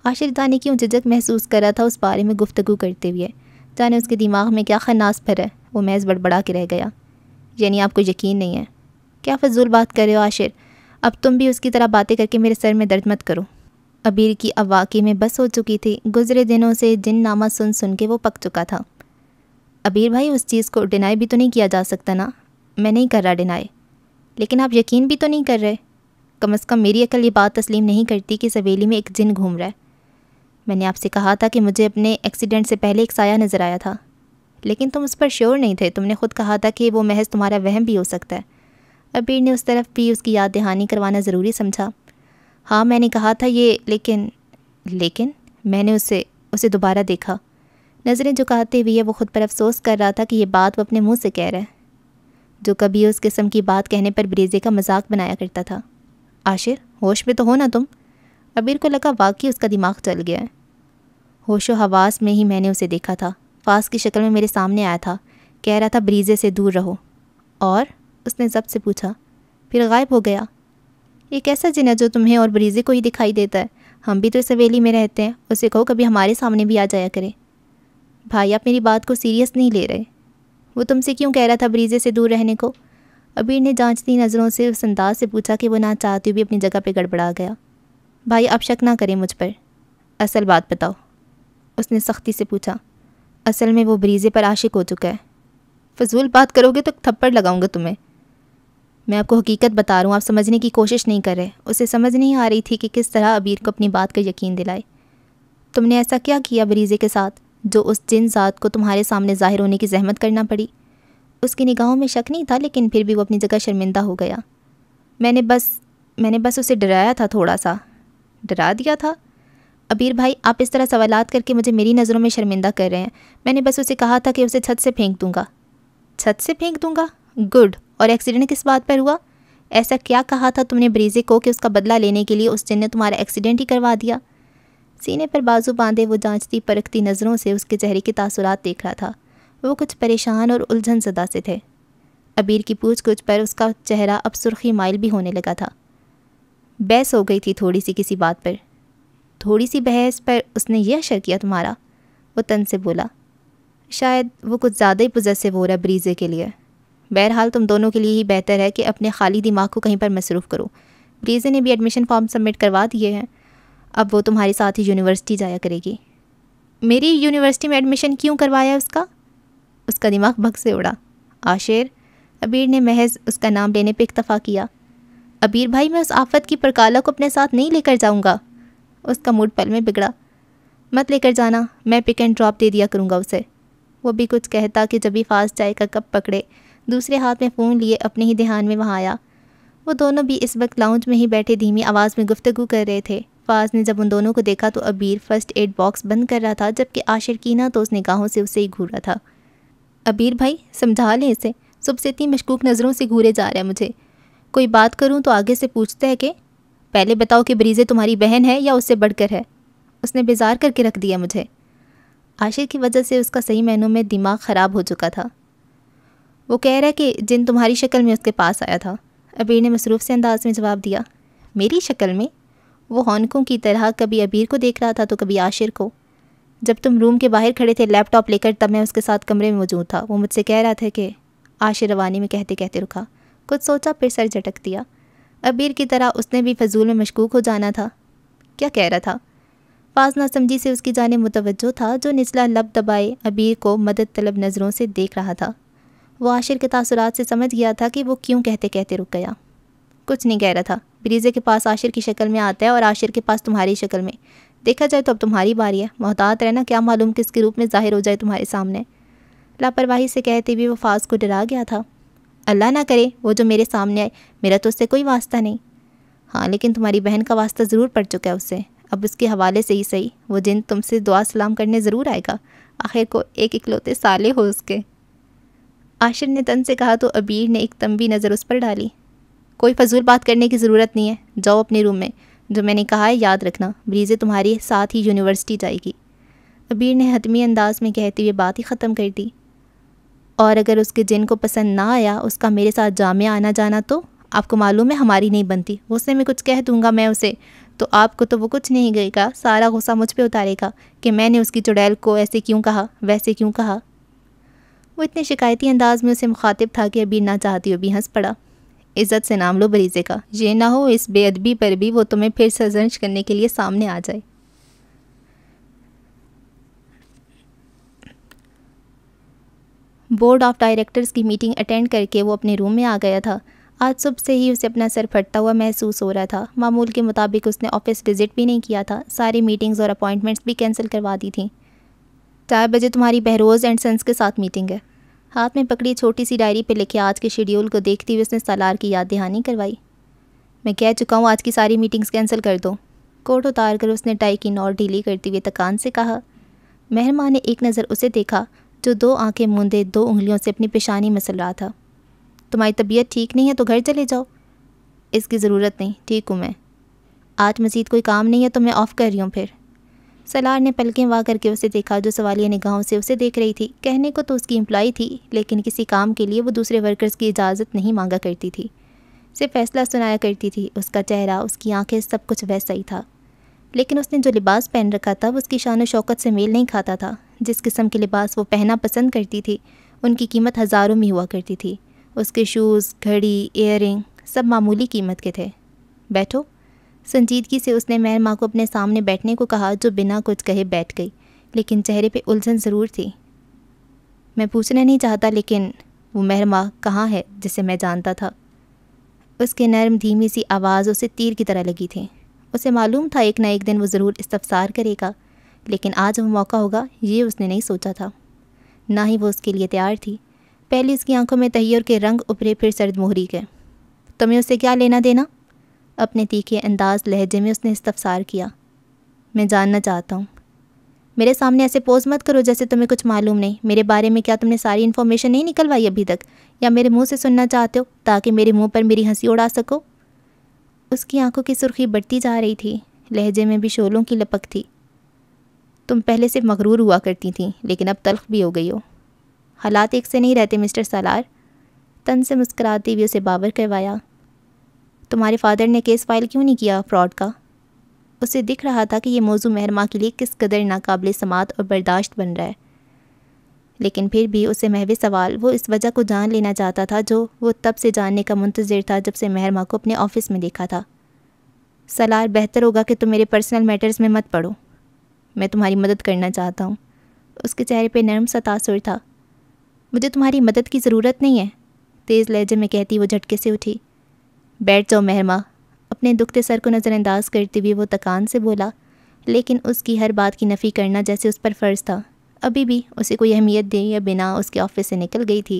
[SPEAKER 1] عاشر جانے کیوں جھجک محسوس کر رہا تھا اس بارے میں گفتگو کرتے ہوئے، جانے اس کے دماغ میں کیا خناس بھر ہے۔ وہ محض بڑبڑا کے رہ گیا۔ یعنی آپ کو یقین نہیں ہے؟ کیا فضول بات کر رہے ہو عاشر؟ اب تم بھی اس کی طرح باتیں کر کے میرے سر میں درد مت کرو۔ ابیر کی اب واقعی میں بس ہو چکی تھی۔ گزرے دنوں سے جن نامہ سن کے وہ پک چکا تھا۔ ابیر بھائی، اس چیز کو ڈینائی بھی تو نہیں کیا جا سکتا نا؟ میں نہیں کر رہا ڈینائی، لیکن آپ یقین بھی تو نہیں کر رہے۔ کم از کم میری عقل یہ بات تسلیم نہیں کرتی کہ اس حویلی میں ایک جن گھوم رہا ہے۔ میں نے آپ سے کہا تھا کہ مجھے اپنے ایکسیڈنٹ سے پہلے ایک سایہ نظر آیا تھا، لیکن تم اس پر شیور نہیں تھے۔ تم نے خود کہا تھا کہ وہ محض تمہارا وہم بھی ہو سکتا ہے۔ ابیر نے اس طرف بھی اس کی یاد دہانی کروانا ضروری سمجھا۔ ہاں میں نے کہا تھا یہ، لیکن میں نے اسے دوبارہ دیکھا۔ نظریں جھکاتے ہوئے وہ خود پر افسوس کر رہا تھا کہ یہ بات وہ اپنے منہ سے کہہ رہا ہے، جو کبھی اس قسم کی بات کہنے پر بریزے کا مذاق بنایا کرتا تھا۔ عاشر، ہوش میں تو ہو نا تم؟ ابیر کو لگا واقعی اس کا دماغ چل گیا ہے۔ ہوش و حواس میں ہی میں نے اسے دیکھا تھا۔ فاس کی شکل میں میرے سامنے آیا تھا، کہہ رہا تھا بریزے سے دور رہو۔ اور اس نے ضبط سے پوچھا، پھر غائب ہو گیا۔ یہ کیسا جن ہے جو تمہیں اور بریزے کو ہی دکھائی دیتا ہے؟ ہم بھی تو اس حویلی میں رہتے ہیں، اسے کہو کبھی ہمارے سامنے بھی آ جایا کرے۔ بھائی آپ میری بات کو سیریس نہیں لے رہے۔ وہ تم سے کیوں کہہ رہا تھا بریزے سے دور رہنے کو؟ ابیر نے جانچتی نظروں سے اس انداز سے پوچھا کہ وہ نہ چاہتے ہوئے اپنی جگہ پہ گڑبڑا گیا۔ بھائی آپ شک نہ کریں مجھ پر، اصل بات بتاؤ، اس نے سختی سے پوچھا۔ اصل میں وہ بریزے پر عاشق ہو چکا ہے۔ فضول بات کرو گے تو تھپڑ لگاؤں گا تمہیں۔ میں آپ کو حقیقت بتا رہا ہوں، آپ سمجھنے کی کوشش نہیں کر رہے۔ اسے سمجھ نہیں آ رہی تھی کہ کس طرح ابیر کو اپنی بات کا یقین دلائے۔ تم نے ایسا کیا کیا بریزے کے ساتھ جو اس جن ذات کو تمہارے سامنے ظاہر ہونے کی زحمت کرنا پڑی؟ اس کی نگاہوں میں شک نہیں تھا، لیکن پھر بھی وہ اپنی جگہ شرمندہ ہو گیا۔ میں نے بس اسے ڈرایا تھا، تھوڑا سا ڈرا دیا تھا۔ ابیر بھائی آپ اس طرح سوالات کر کے مجھے میری نظروں میں شرمندہ کر رہے ہیں۔ میں نے بس اسے کہا تھا کہ اسے چھت سے پھینک دوں گا۔ چھت سے پھینک دوں گا؟ گڈ۔ اور ایکسیڈنٹ کس بات پر ہوا؟ ایسا کیا کہا تھا تم نے بریزے کو کہ اس کا بدلہ لینے کے لیے اس جن نے تمہارا ایکسیڈنٹ ہی کروا دیا؟ سینے پر بازو باندھے وہ جانچتی پرکھتی نظروں سے اس کے چہرے کے تاثرات دیکھ رہا تھا۔ وہ کچھ پریشان اور الجھن زدہ سے تھے۔ ابیر کی پوچھ گچھ پر اس کا چہرہ اب سرخی مائل بھی ہونے لگا تھا۔ بحث ہو گئی تھی تھوڑی سی کسی بات پر۔ تھوڑی سی بحث پر اس نے یہ اشر کیا تمہارا؟ وہ تن سے بولا۔ شاید وہ کچھ زیادہ ہی پوزیسو ہو رہا ہے بریزے کے لیے۔ بہرحال تم دونوں کے لیے ہی بہتر ہے کہ اپنے خالی دماغ کو کہیں پر مصروف کرو۔ بریزے نے بھی ایڈمیشن فارم سبمٹ کروا دیے ہیں، اب وہ تمہارے ساتھ ہی یونیورسٹی جایا کرے گی۔ میری یونیورسٹی میں ایڈمیشن کیوں کروایا اس کا دماغ بھگ سے اڑا۔ عاشر، ابیر نے محض اس کا نام لینے پہ اکتفا کیا۔ ابیر بھائی میں اس آفت کی پرکالہ کو اپنے ساتھ نہیں لے کر جاؤں گا۔ اس کا موڈ پل میں بگڑا۔ مت لے کر جانا، میں پک اینڈ ڈراپ دے دیا کروں گا اسے۔ وہ بھی کچھ کہتا کہ جبھی فاس چائے کا کپ پکڑے، دوسرے ہاتھ میں فون لیے اپنے ہی دھیان میں وہاں آیا۔ وہ دونوں بھی اس وقت لاؤنج میں ہی بیٹھے دھیمی آواز میں گفتگو کر رہے تھے۔ فاز نے جب ان دونوں کو دیکھا تو ابیر فرسٹ ایڈ باکس بند کر رہا تھا، جبکہ عاشر کینہ تو اس نگاہوں سے اسے ہی گھور رہا تھا۔ ابیر بھائی سمجھا لیں اسے، صبح سے اتنی مشکوک نظروں سے گھورے جا رہا ہے مجھے. کوئی بات کروں تو آگے سے پوچھتا ہے کہ پہلے بتاؤ کہ بریزے تمہاری بہن ہے یا اس سے بڑھ کر ہے. اس نے بیزار کر کے رکھ دیا مجھے. عاشر کی وجہ سے اس کا صحیح معنوں میں دماغ خراب ہو چکا تھا. وہ کہہ رہا ہے کہ جن تمہاری شکل میں اس کے پاس آیا تھا. ابیر نے مصروف سے انداز میں جواب دیا. میری شکل میں؟ وہ ہونکوں کی طرح کبھی ابیر کو دیکھ رہا تھا تو کبھی عاشر کو. جب تم روم کے باہر کھڑے تھے لیپ ٹاپ لے کر تب میں اس کے ساتھ کمرے میں موجود تھا. وہ مجھ سے کہہ رہا تھا کہ عاشر روانی میں کہتے کہتے رکا. کچھ سوچا پھر سر جھٹک دیا. ابیر کی طرح اس نے بھی فضول میں مشکوک ہو جانا تھا. کیا کہہ رہا تھا؟ فاز نہ سمجھی سے اس کی جانب متوجہ تھا جو نچلا لب دبائے ابیر کو مدد طلب نظروں سے دیکھ رہا تھا. وہ عاشر کے تاثرات سے سمجھ گیا تھا کہ وہ کیوں کہتے کہتے رک گیا. کچھ نہیں کہہ رہا تھا. بریزے کے پاس عاشر کی شکل میں آتا ہے اور عاشر کے پاس تمہاری شکل میں. دیکھا جائے تو اب تمہاری باری ہے. محتاط رہنا، کیا معلوم کس کے روپ میں ظاہر ہو جائے تمہارے سامنے. لاپرواہی سے کہتے ہوئے وہ فاز کو ڈرا گیا تھا. اللہ نہ کرے وہ جو میرے سامنے آئے. میرا تو اس سے کوئی واسطہ نہیں. ہاں لیکن تمہاری بہن کا واسطہ ضرور پڑ چکا ہے اس سے. اب اس کے حوالے سے ہی صحیح وہ جن تم سے دعا سلام کرنے ضرور آئے گا. آخر کو ایک اکلوتے سالے ہو اس کے. عاشر نے تن سے کہا تو ابیر نے ایک تنبی نظر اس پر ڈالی. کوئی فضول بات کرنے کی ضرورت نہیں ہے. جاؤ اپنے روم میں. جو میں نے کہا ہے یاد رکھنا. بریزے تمہاری ساتھ ہی یونیورسٹی جائے گی. ابیر نے حتمی انداز میں کہتے ہوئے بات ہی ختم کر دی. اور اگر اس کے جن کو پسند نہ آیا اس کا میرے ساتھ جامعہ آنا جانا تو آپ کو معلوم ہے ہماری نہیں بنتی. غصے میں کچھ کہہ دوں گا میں اسے تو آپ کو تو وہ کچھ نہیں گئے گا. سارا غصہ مجھ پہ اتارے گا کہ میں نے اس کی چڑیل کو ایسے کیوں کہا ویسے کیوں کہا. وہ اتنے شکایتی انداز میں اسے مخاطب تھا کہ ابیر نہ چاہتی وہ بھی ہنس پڑا. عزت سے نام لو بریزے کا. یہ نہ ہو اس بے ادبی پر بھی وہ تمہیں پھر سرزنش کرنے کے لیے سامنے آ جائے. بورڈ آف ڈائریکٹرز کی میٹنگ اٹینڈ کر کے وہ اپنے روم میں آ گیا تھا. آج صبح سے ہی اسے اپنا سر پھٹتا ہوا محسوس ہو رہا تھا. معمول کے مطابق اس نے آفس وزٹ بھی نہیں کیا تھا. ساری میٹنگز اور اپوائنٹمنٹس بھی کینسل کروا دی تھیں. 4 بجے تمہاری بہروز اینڈ سنس کے ساتھ میٹنگ ہے. ہاتھ میں پکڑی چھوٹی سی ڈائری پہ لکھے آج کے شیڈیول کو دیکھتی ہوئے اس نے سالار کی یاد دہانی کروائی. میں کہہ چکا ہوں آج کی ساری میٹنگز کینسل کر دو. کوٹ اتار کر اس نے ٹائی کی نوٹ ڈھیلی کرتے ہوئے تکان سے کہا. مہرماں نے ایک نظر اسے دیکھا جو 2 آنکھیں موندے 2 انگلیوں سے اپنی پیشانی مسل رہا تھا. تمہاری طبیعت ٹھیک نہیں ہے تو گھر چلے جاؤ. اس کی ضرورت نہیں، ٹھیک ہوں میں. آج مزید کوئی کام نہیں ہے تو میں آف کر رہی ہوں پھر. سالار نے پلکیں وا کر کے اسے دیکھا جو سوالیہ نگاہوں سے اسے دیکھ رہی تھی. کہنے کو تو اس کی امپلائی تھی لیکن کسی کام کے لیے وہ دوسرے ورکرز کی اجازت نہیں مانگا کرتی تھی. صرف فیصلہ سنایا کرتی تھی. اس کا چہرہ، اس کی آنکھیں سب کچھ ویسا ہی تھا. لیکن اس نے جو لباس پہن رکھا تھا وہ اس کی شان و شوکت سے میل نہیں کھاتا تھا. جس قسم کے لباس وہ پہننا پسند کرتی تھی ان کی قیمت ہزاروں میں ہوا کرتی تھی. اس کے شوز، گھڑی، ایئر رنگ سب معمولی قیمت کے تھے. بیٹھو. سنجیدگی سے اس نے مہرماں کو اپنے سامنے بیٹھنے کو کہا جو بنا کچھ کہے بیٹھ گئی لیکن چہرے پہ الجھن ضرور تھی. میں پوچھنا نہیں چاہتا لیکن وہ مہرماں کہاں ہے جسے میں جانتا تھا؟ اس کے نرم دھیمی سی آواز اسے تیر کی طرح لگی تھی. اسے معلوم تھا ایک نہ ایک دن وہ ضرور استفسار کرے گا لیکن آج وہ موقع ہوگا یہ اس نے نہیں سوچا تھا. نہ ہی وہ اس کے لیے تیار تھی. پہلے اس کی آنکھوں میں تحیر کے رنگ ابھرے پھر سرد مہری گئے. تمہیں اس سے کیا لینا دینا؟ اپنے تیکھے انداز لہجے میں اس نے استفسار کیا. میں جاننا چاہتا ہوں. میرے سامنے ایسے پوز مت کرو جیسے تمہیں کچھ معلوم نہیں. میرے بارے میں کیا تم نے ساری انفارمیشن نہیں نکلوائی ابھی تک یا میرے منہ سے سننا چاہتے ہو تاکہ میرے منہ پر میری ہنسی اڑا سکو؟ اس کی آنکھوں کی سرخی بڑھتی جا رہی تھی. لہجے میں بھی شعلوں کی لپک تھی. تم پہلے سے مغرور ہوا کرتی تھیں لیکن اب تلخ بھی ہو گئی ہو. حالات ایک سے نہیں رہتے مسٹر سالار. تن سے مسکراتے ہوئے اسے باور کروایا. تمہارے فادر نے کیس فائل کیوں نہیں کیا فراڈ کا؟ اسے دکھ رہا تھا کہ یہ موضوع مہرماں کے لیے کس قدر ناقابل سماعت اور برداشت بن رہا ہے لیکن پھر بھی اسے محو سوال وہ اس وجہ کو جان لینا چاہتا تھا جو وہ تب سے جاننے کا منتظر تھا جب سے مہرماں کو اپنے آفس میں دیکھا تھا. سالار بہتر ہوگا کہ تم میرے پرسنل میٹرز میں مت پڑو. میں تمہاری مدد کرنا چاہتا ہوں. اس کے چہرے پہ نرم سا تاثر تھا. مجھے تمہاری مدد کی ضرورت نہیں ہے. تیز لہجے میں کہتی وہ جھٹکے سے اٹھی. بیٹھ جاؤ مہرماں. اپنے دکھتے سر کو نظر انداز کرتے ہوئے وہ تکان سے بولا لیکن اس کی ہر بات کی نفی کرنا جیسے اس پر فرض تھا. ابھی بھی اسے کوئی اہمیت دے یا بنا اس کے آفس سے نکل گئی تھی.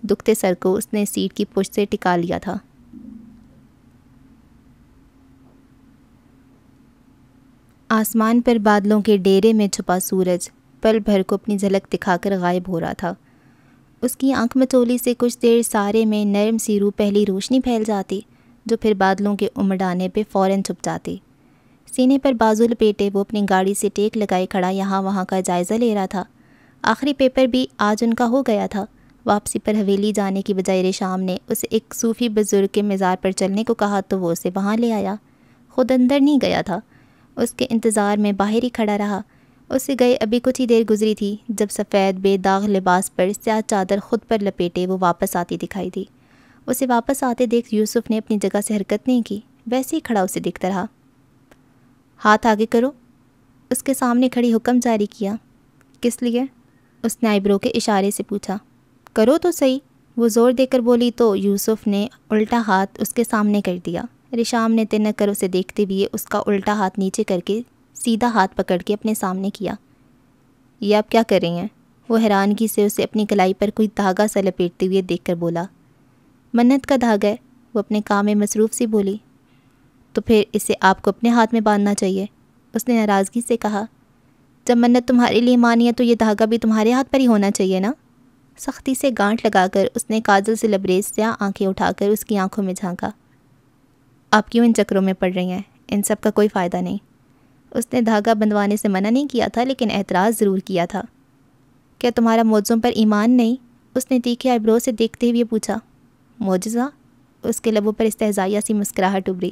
[SPEAKER 1] دکھتے سر کو اس نے سیٹ کی پشت سے ٹکا لیا تھا. آسمان پر بادلوں کے ڈیرے میں چھپا سورج پل بھر کو اپنی جھلک دکھا کر غائب ہو رہا تھا. اس کی آنکھ مچولی سے کچھ دیر سارے میں نرم سی روح پہلی روشنی پھیل جاتی جو پھر بادلوں کے امڑانے پہ فوراً چھپ جاتی۔ سینے پر بازو لپیٹے وہ اپنی گاڑی سے ٹیک لگائے کھڑا یہاں وہاں کا جائزہ لے رہا تھا۔ آخری پیپر بھی آج ان کا ہو گیا تھا۔ واپسی پر حویلی جانے کی بجائے ریشام نے اسے ایک صوفی بزرگ کے مزار پر چلنے کو کہا تو وہ اسے وہاں لے آیا۔ خود اندر نہیں گیا تھا، اس کے انتظار میں باہر ہی کھڑا رہا۔ اسے گئے ابھی کچھ ہی دیر گزری تھی جب سفید بے داغ لباس پر سیاہ چادر خود پر لپیٹے وہ واپس آتی دکھائی دی۔ اسے واپس آتے دیکھ یوسف نے اپنی جگہ سے حرکت نہیں کی، ویسے ہی کھڑا اسے دیکھتا رہا۔ ہاتھ آگے کرو، اس کے سامنے کھڑی حکم جاری کیا۔ کس لیے؟ اس نے آئیبرو کے اشارے سے پوچھا۔ کرو تو صحیح، وہ زور دے کر بولی تو یوسف نے الٹا ہاتھ اس کے سامنے کر دیا۔ ریشام نے تنک کر اسے دیکھتے ہوئے اس کا الٹا ہاتھ نیچے کر کے سیدھا ہاتھ پکڑ کے اپنے سامنے کیا۔ یہ آپ کیا کر رہی ہیں؟ وہ حیرانگی سے اسے اپنی کلائی پر کوئی دھاگا سا لپیٹتے ہوئے دیکھ کر بولا۔ منت کا دھاگا ہے، وہ اپنے کام میں مصروف سی بولی۔ تو پھر اسے آپ کو اپنے ہاتھ میں باندھنا چاہیے، اس نے ناراضگی سے کہا۔ جب منت تمہارے لیے مانی ہے تو یہ دھاگا بھی تمہارے ہاتھ پر ہی ہونا چاہیے نا؟ سختی سے گانٹھ لگا کر اس نے کاجل سے لبریز سیاہ آنکھیں اٹھا کر اس کی آنکھوں میں جھانکا۔ آپ کیوں ان چکروں میں پڑ رہی ہیں؟ ان سب کا کوئی فائدہ نہیں۔ اس نے دھاگا بندھوانے سے منع نہیں کیا تھا لیکن اعتراض ضرور کیا تھا۔ کیا تمہارا معجزوں پر ایمان نہیں؟ اس نے تیکھے آئیبرو سے دیکھتے ہوئے پوچھا۔ معجزہ؟ اس کے لبوں پر استہزائیہ سی مسکراہٹ ابھری۔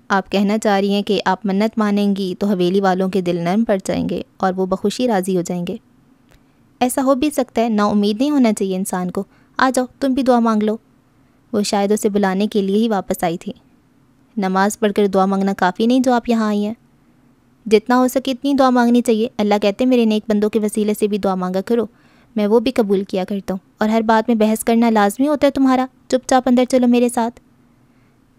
[SPEAKER 1] آپ کہنا چاہ رہی ہیں کہ آپ منت مانیں گی تو حویلی والوں کے دل نرم پڑ جائیں گے اور وہ بخوشی راضی ہو جائیں گے۔ ایسا ہو بھی سکتا ہے، نا امید نہیں ہونا چاہیے انسان کو۔ آ جاؤ تم بھی دعا مانگ لو۔ وہ شاید اسے بلانے کے لیے ہی واپس آئی تھی۔ نماز پڑھ کر دعا مانگنا کافی نہیں جو آپ یہاں آئی ہیں؟ جتنا ہو سکے اتنی دعا مانگنی چاہیے۔ اللہ کہتے ہیں میرے نیک بندوں کے وسیلے سے بھی دعا مانگا کرو، میں وہ بھی قبول کیا کرتا ہوں۔ اور ہر بات میں بحث کرنا لازمی ہوتا ہے تمہارا؟ چپ چاپ اندر چلو میرے ساتھ۔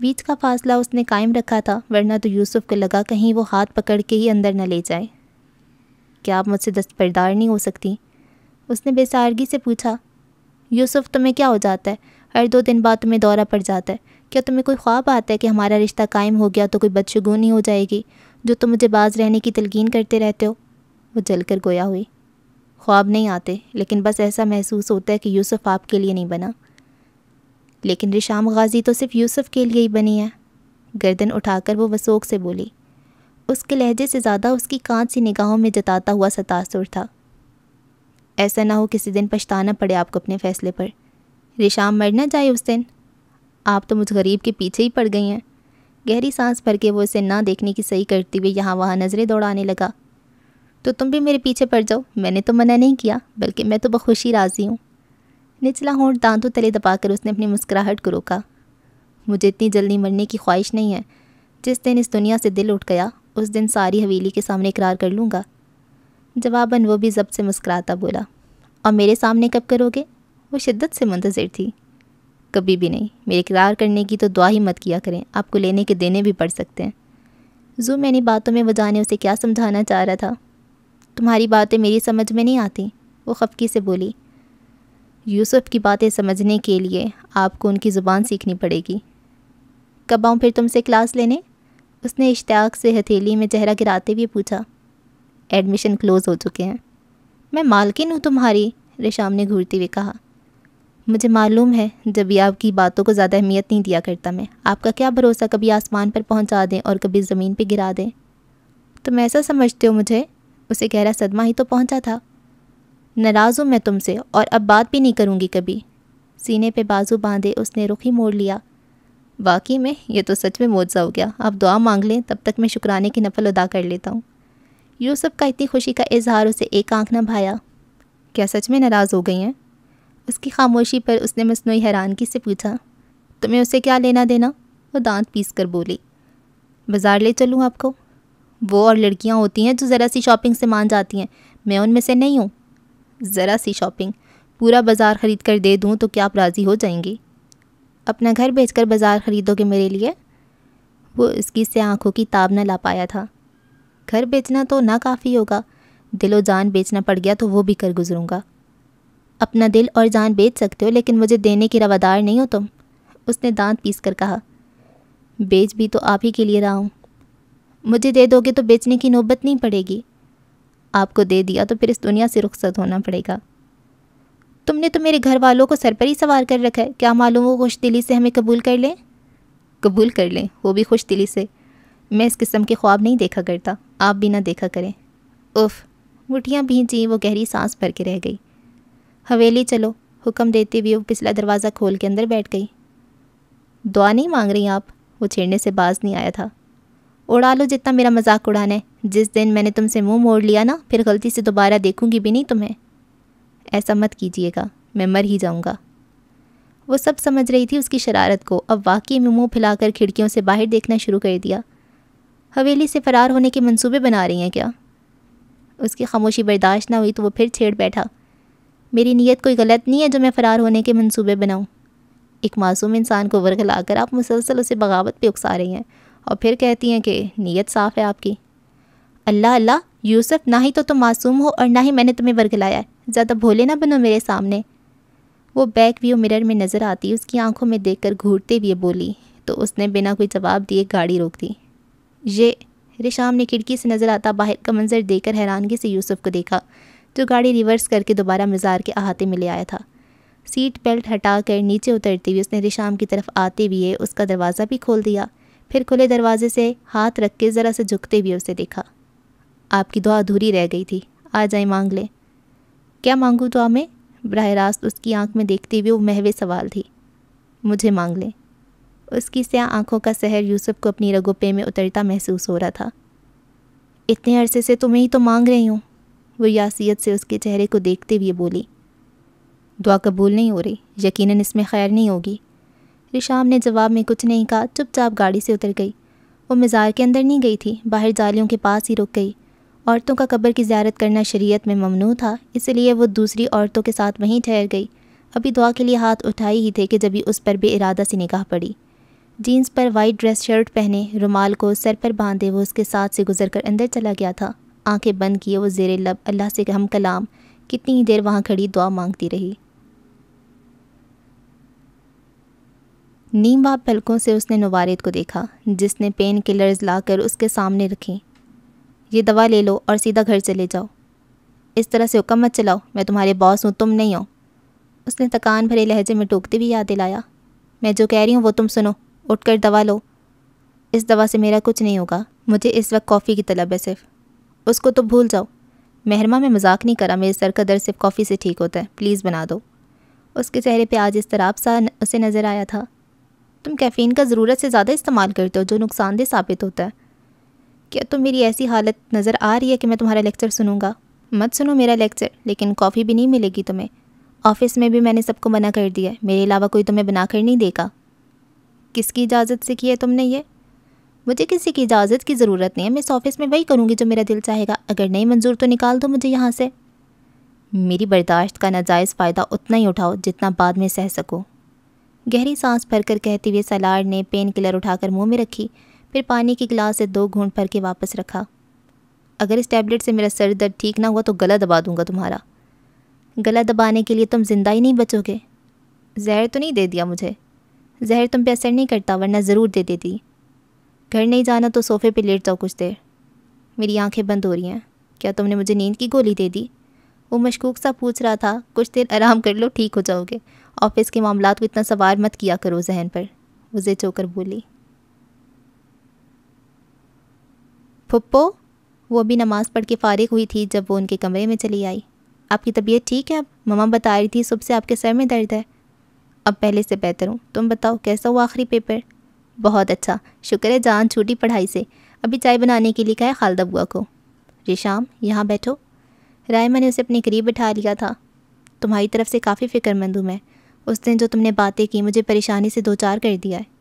[SPEAKER 1] بیچ کا فاصلہ اس نے قائم رکھا تھا ورنہ تو یوسف کو لگا کہیں وہ ہاتھ پکڑ کے ہی اندر نہ لے جائے۔ کیا آپ مجھ سے دستبردار نہیں ہو سکتی؟ اس نے بے سارگی سے پوچھا۔ یوسف تمہیں کیا ہو جاتا ہے؟ ہر 2 دن بعد تمہیں دورہ پڑ جاتا ہے۔ کیا تمہیں کوئی خواب آتا ہے کہ ہمارا رشتہ قائم ہو گیا تو کوئی بدشگونی ہو جائے گی جو تم مجھے باز رہنے کی تلقین کرتے رہتے ہو؟ وہ جل کر گویا ہوئی۔ خواب نہیں آتے، لیکن بس ایسا محسوس ہوتا ہے کہ یوسف آپ کے لیے نہیں بنا۔ لیکن ریشام غازی تو صرف یوسف کے لیے ہی بنی ہے۔ گردن اٹھا کر وہ وسوق سے بولی۔ اس کے لہجے سے زیادہ اس کی کانچ سی نگاہوں میں جتاتا ہوا سا تاثر تھا۔ ایسا نہ ہو کسی دن پچھتانا پڑے آپ کو اپنے فیصلے پر۔ ریشام مر نہ جائے اس دن۔ آپ تو مجھ غریب کے پیچھے ہی پڑ گئی ہیں۔ گہری سانس بھر کے وہ اسے نہ دیکھنے کی صحیح کرتے ہوئے یہاں وہاں نظریں دوڑانے لگا۔ تو تم بھی میرے پیچھے پڑ جاؤ، میں نے تو منع نہیں کیا، بلکہ میں تو بخوشی راضی ہوں۔ نچلا ہونٹ دانتوں تلے دبا کر اس نے اپنی مسکراہٹ کو روکا۔ مجھے اتنی جلدی مرنے کی خواہش نہیں ہے۔ جس دن اس دنیا سے دل اٹھ گیا اس دن ساری حویلی کے سامنے اقرار کر لوں گا۔ جواباً وہ بھی ضبط سے مسکراتا بولا۔ اور میرے سامنے کب کرو گے؟ وہ شدت سے منتظر تھی۔ کبھی بھی نہیں، میرے اقرار کرنے کی تو دعا ہی مت کیا کریں، آپ کو لینے کے دینے بھی پڑ سکتے ہیں۔ زو میں نے باتوں میں وہ جانے اسے کیا سمجھانا چاہ رہا تھا۔ تمہاری باتیں میری سمجھ میں نہیں آتی، وہ خفگی سے بولی۔ یوسف کی باتیں سمجھنے کے لیے آپ کو ان کی زبان سیکھنی پڑے گی۔ کب آؤں پھر تم سے کلاس لینے؟ اس نے اشتیاق سے ہتھیلی میں چہرہ گراتے ہوئے پوچھا۔ ایڈمیشن کلوز ہو چکے ہیں۔ میں مالکن ہوں تمہاری، ریشام نے گھورتے ہوئے کہا۔ مجھے معلوم ہے، جبھی آپ کی باتوں کو زیادہ اہمیت نہیں دیا کرتا میں۔ آپ کا کیا بھروسہ کبھی آسمان پر پہنچا دیں اور کبھی زمین پہ گرا دیں۔ تم ایسا سمجھتے ہو مجھے؟ اسے گہرا صدمہ ہی تو پہنچا تھا۔ ناراض ہوں میں تم سے اور اب بات بھی نہیں کروں گی کبھی۔ سینے پہ بازو باندھے اس نے رخ ہی موڑ لیا۔ واقعی میں یہ تو سچ میں معجزہ ہو گیا۔ آپ دعا مانگ لیں، تب تک میں شکرانے کی نفل ادا کر لیتا ہوں۔ یوسف کا اتنی خوشی کا اظہار اسے ایک آنکھ نہ بھایا۔ کیا سچ میں ناراض ہو گئی ہیں؟ اس کی خاموشی پر اس نے مصنوعی حیرانگی سے پوچھا۔ تمہیں اسے کیا لینا دینا؟ وہ دانت پیس کر بولی۔ بازار لے چلوں آپ کو؟ وہ اور لڑکیاں ہوتی ہیں جو ذرا سی شاپنگ سے مان جاتی ہیں، میں ان میں سے نہیں ہوں۔ ذرا سی شاپنگ؟ پورا بازار خرید کر دے دوں تو کیا آپ راضی ہو جائیں گی؟ اپنا گھر بیچ کر بازار خریدو گے میرے لیے؟ وہ اس کی سے آنکھوں کی تاب نہ لا پایا تھا۔ گھر بیچنا تو نہ کافی ہوگا، دل و جان بیچنا پڑ گیا تو وہ بھی کر گزروں گا۔ اپنا دل اور جان بیچ سکتے ہو لیکن مجھے دینے کی روادار نہیں ہو تم، اس نے دانت پیس کر کہا۔ بیچ بھی تو آپ ہی کے لیے رہا ہوں۔ مجھے دے دو گے تو بیچنے کی نوبت نہیں پڑے گی۔ آپ کو دے دیا تو پھر اس دنیا سے رخصت ہونا پڑے گا۔ تم نے تو میرے گھر والوں کو سر پر ہی سوار کر رکھا ہے، کیا معلوم وہ خوش دلی سے ہمیں قبول کر لیں؟ قبول کر لیں، وہ بھی خوش دلی سے؟ میں اس قسم کے خواب نہیں دیکھا کرتا، آپ بھی نہ دیکھا کریں۔ اف، مٹھیاں بھینچیں، وہ گہری سانس بھر کے رہ گئی۔ حویلی چلو، حکم دیتے ہوئے وہ پچھلا دروازہ کھول کے اندر بیٹھ گئی۔ دعا نہیں مانگ رہی آپ؟ وہ چھیڑنے سے باز نہیں آیا تھا۔ اڑا لو جتنا میرا مذاق اڑانا ہے، جس دن میں نے تم سے منہ موڑ لیا نا، پھر غلطی سے دوبارہ دیکھوں گی بھی نہیں تمہیں۔ ایسا مت کیجیے گا، میں مر ہی جاؤں گا۔ وہ سب سمجھ رہی تھی اس کی شرارت کو، اب واقعی میں منہ پھیلا کر کھڑکیوں سے باہر دیکھنا شروع کر دیا۔ حویلی سے فرار ہونے کے منصوبے بنا رہی ہیں کیا؟ اس کی خاموشی برداشت نہ ہوئی تو وہ پھر چھیڑ بیٹھا۔ میری نیت کوئی غلط نہیں ہے جو میں فرار ہونے کے منصوبے بناؤں۔ ایک معصوم انسان کو ورغلا کر آپ مسلسل اسے بغاوت پہ اکسا رہی ہیں، اور پھر کہتی ہیں کہ نیت صاف ہے آپ کی۔ اللہ اللہ، یوسف، نہ ہی تو تم معصوم ہو اور نہ ہی میں نے تمہیں ورغلایا ہے، زیادہ بھولے نہ بنو میرے سامنے۔ وہ بیک ویو مرر میں نظر آتی اس کی آنکھوں میں دیکھ کر گھورتے ہوئے بولی، تو اس نے بنا کوئی جواب دیے گاڑی روک دی۔ رشام نے کھڑکی سے نظر آتا باہر کا منظر دیکھ کر حیرانگی سے یوسف کو دیکھا، جو گاڑی ریورس کر کے دوبارہ مزار کے احاطے میں لے آیا تھا۔ سیٹ بیلٹ ہٹا کر نیچے اترتے ہوئے اس نے رشام کی طرف آتے ہوئے اس کا دروازہ بھی کھول دیا، پھر کھلے دروازے سے ہاتھ رکھ کے ذرا سے جھکتے ہوئے اسے دیکھا۔ آپ کی دعا ادھوری رہ گئی تھی، آ جائیں مانگ لیں۔ کیا مانگوں دعا میں؟ براہ راست اس کی آنکھ میں دیکھتے ہوئے وہ محو سوال تھی۔ مجھے مانگ لیں۔ اس کی سیاہ آنکھوں کا سحر یوسف کو اپنی رگوں پہ میں اترتا محسوس ہو رہا تھا۔ اتنے عرصے سے تمہیں ہی تو مانگ رہی ہوں، وہ یاسیت سے اس کے چہرے کو دیکھتے ہوئے بولی۔ دعا قبول نہیں ہو رہی، یقیناً اس میں خیر نہیں ہوگی۔ رشام نے جواب میں کچھ نہیں کہا، چپ چاپ گاڑی سے اتر گئی۔ وہ مزار کے اندر نہیں گئی تھی، باہر جالیوں کے پاس ہی رک گئی۔ عورتوں کا قبر کی زیارت کرنا شریعت میں ممنوع تھا، اس لیے وہ دوسری عورتوں کے ساتھ وہیں ٹھہر گئی۔ ابھی دعا کے لیے ہاتھ اٹھائی ہی تھے کہ جبھی اس پر بے ارادہ سی نگاہ پڑی۔ جینس پر وائٹ ڈریس شرٹ پہنے، رومال کو سر پر باندھے وہ اس کے ساتھ سے گزر کر اندر چلا گیا تھا۔ آنکھیں بند کیے وہ زیر لب اللہ سے ہم کلام کتنی دیر وہاں کھڑی دعا مانگتی رہی۔ نیم باب پلکوں سے اس نے نوارد کو دیکھا، جس نے پین کلرز لا کر اس کے سامنے رکھی۔ یہ دوا لے لو اور سیدھا گھر چلے جاؤ۔ اس طرح سے حکم مت چلاؤ، میں تمہارے باس ہوں، تم نہیں ہو۔ اس نے تکان بھرے لہجے میں ٹوکتے بھی یاد دلایا۔ میں جو کہہ رہی ہوں وہ تم سنو، اٹھ کر دوا لو۔ اس دوا سے میرا کچھ نہیں ہوگا، مجھے اس وقت کافی کی طلب ہے صرف۔ اس کو تو بھول جاؤ۔ محرمہ میں مذاق نہیں کرا، میرے سر کا درد صرف کافی سے ٹھیک ہوتا ہے، پلیز بنا دو۔ اس کے چہرے پہ آج اضطراب سا اسے نظر آیا تھا۔ تم کیفین کا ضرورت سے زیادہ استعمال کرتے ہو، جو نقصان دہ ثابت ہوتا ہے۔ کیا تم میری ایسی حالت نظر آ رہی ہے کہ میں تمہارا لیکچر سنوں گا؟ مت سنو میرا لیکچر، لیکن کافی بھی نہیں ملے گی تمہیں۔ آفس میں بھی میں نے سب کو منع کر دیا ہے، میرے علاوہ کوئی تمہیں بنا کر نہیں دے گا۔ کس کی اجازت سے کی ہے تم نے یہ؟ مجھے کسی کی اجازت کی ضرورت نہیں ہے، میں اس آفس میں وہی کروں گی جو میرا دل چاہے گا، اگر نہیں منظور تو نکال دو مجھے یہاں سے۔ میری برداشت کا ناجائز فائدہ اتنا ہی اٹھاؤ جتنا بعد میں سہ سکو۔ گہری سانس بھر کر کہتے ہوئے سالار نے پین کلر اٹھا کر منہ میں رکھی، پھر پانی کی گلاس سے 2 گھونٹ بھر کے واپس رکھا۔ اگر اس ٹیبلٹ سے میرا سر درد ٹھیک نہ ہوا تو گلا دبا دوں گا تمہارا۔ گلا دبانے کے لیے تم زندہ ہی نہیں بچو گے۔ زہر تو نہیں دے دیا مجھے؟ زہر تم پہ اثر نہیں کرتا، ورنہ ضرور دے دیتی۔ گھر نہیں جانا تو صوفے پہ لیٹ جاؤ کچھ دیر۔ میری آنکھیں بند ہو رہی ہیں، کیا تم نے مجھے نیند کی گولی دے دی؟ وہ مشکوک سا پوچھ رہا تھا۔ کچھ دیر آرام کر لو، ٹھیک ہو جاؤ گے۔ آفس کے معاملات کو اتنا سوار مت کیا کرو ذہن پر، وہ زے چو کر بولی۔ پھپھو، وہ ابھی نماز پڑھ کے فارغ ہوئی تھی جب وہ ان کے کمرے میں چلی آئی۔ آپ کی طبیعت ٹھیک ہے اب؟ مما بتا رہی تھی صبح سے آپ کے سر میں درد ہے۔ اب پہلے سے بہتر ہوں، تم بتاؤ کیسا ہوا آخری پیپر؟ بہت اچھا، شکر ہے جان چھوٹی پڑھائی سے۔ ابھی چائے بنانے کے لیے کہا ہے خالدہ بوا کو۔ رشام، یہاں بیٹھو۔ رائمہ نے اسے اپنے قریب بٹھا لیا تھا۔ تمہاری طرف سے کافی فکر مند ہوں میں، اس دن جو تم نے باتیں کی مجھے پریشانی سے 2 4 کر دیا ہے۔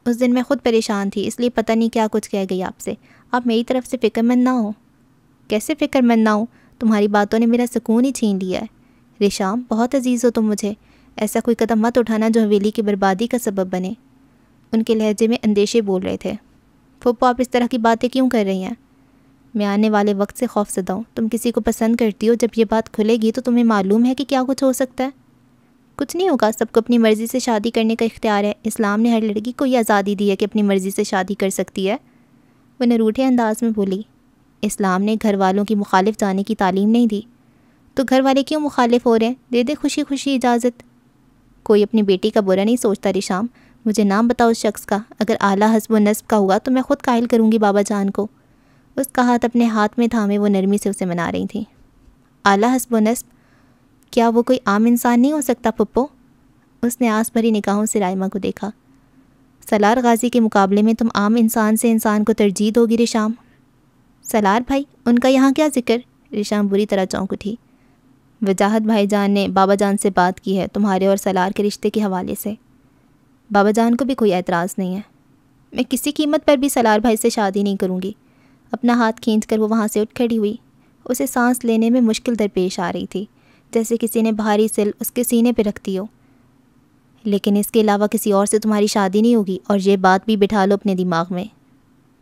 [SPEAKER 1] اس دن میں خود پریشان تھی، اس لیے پتہ نہیں کیا کچھ کہہ گئی آپ سے۔ آپ میری طرف سے فکر مند نہ ہو۔ کیسے فکر مند نہ ہوں؟ تمہاری باتوں نے میرا سکون ہی چھین لیا ہے۔ رشام، بہت عزیز ہو تم مجھے، ایسا کوئی قدم مت اٹھانا جو حویلی کی بربادی کا سبب بنے۔ ان کے لہجے میں اندیشے بول رہے تھے۔ پھپھو، آپ اس طرح کی باتیں کیوں کر رہی ہیں؟ میں آنے والے وقت سے خوف زدہ ہوں۔ تم کسی کو پسند کرتی ہو، جب یہ بات کھلے گی تو تمہیں معلوم ہے کہ کیا کچھ ہو سکتا ہے۔ کچھ نہیں ہوگا، سب کو اپنی مرضی سے شادی کرنے کا اختیار ہے۔ اسلام نے ہر لڑکی کو یہ آزادی دی ہے کہ اپنی مرضی سے شادی کر سکتی ہے۔ وہ نروٹھے انداز میں بولی۔ اسلام نے گھر والوں کی مخالف جانے کی تعلیم نہیں دی۔ تو گھر والے کیوں مخالف ہو رہے ہیں؟ دے دے خوشی خوشی اجازت۔ کوئی اپنی بیٹی کا برا نہیں سوچتا ریشام، مجھے نام بتاؤ اس شخص کا، اگر اعلیٰ حسب و نصب کا ہوا تو میں خود قائل کروں گی بابا جان کو۔ اس کا ہاتھ اپنے ہاتھ میں تھامے وہ نرمی سے اسے منا رہی تھیں۔ اعلیٰ حسب و نصب؟ کیا وہ کوئی عام انسان نہیں ہو سکتا پھپھو؟ اس نے آس بھری نگاہوں سے رائمہ کو دیکھا۔ سالار غازی کے مقابلے میں تم عام انسان سے انسان کو ترجیح دو گی ریشام؟ سالار بھائی، ان کا یہاں کیا ذکر؟ ریشام بری طرح چونک اٹھی۔ وجاہت بھائی جان نے بابا جان سے بات کی ہے تمہارے اور سالار کے رشتے کے حوالے سے۔ بابا جان کو بھی کوئی اعتراض نہیں ہے۔ میں کسی قیمت پر بھی سالار بھائی سے شادی نہیں کروں گی۔ اپنا ہاتھ کھینچ کر وہ وہاں سے اٹھ کھڑی ہوئی۔ اسے سانس لینے میں مشکل درپیش آ رہی تھی، جیسے کسی نے بھاری سل اس کے سینے پہ رکھ دی ہو۔ لیکن اس کے علاوہ کسی اور سے تمہاری شادی نہیں ہوگی، اور یہ بات بھی بٹھا لو اپنے دماغ میں۔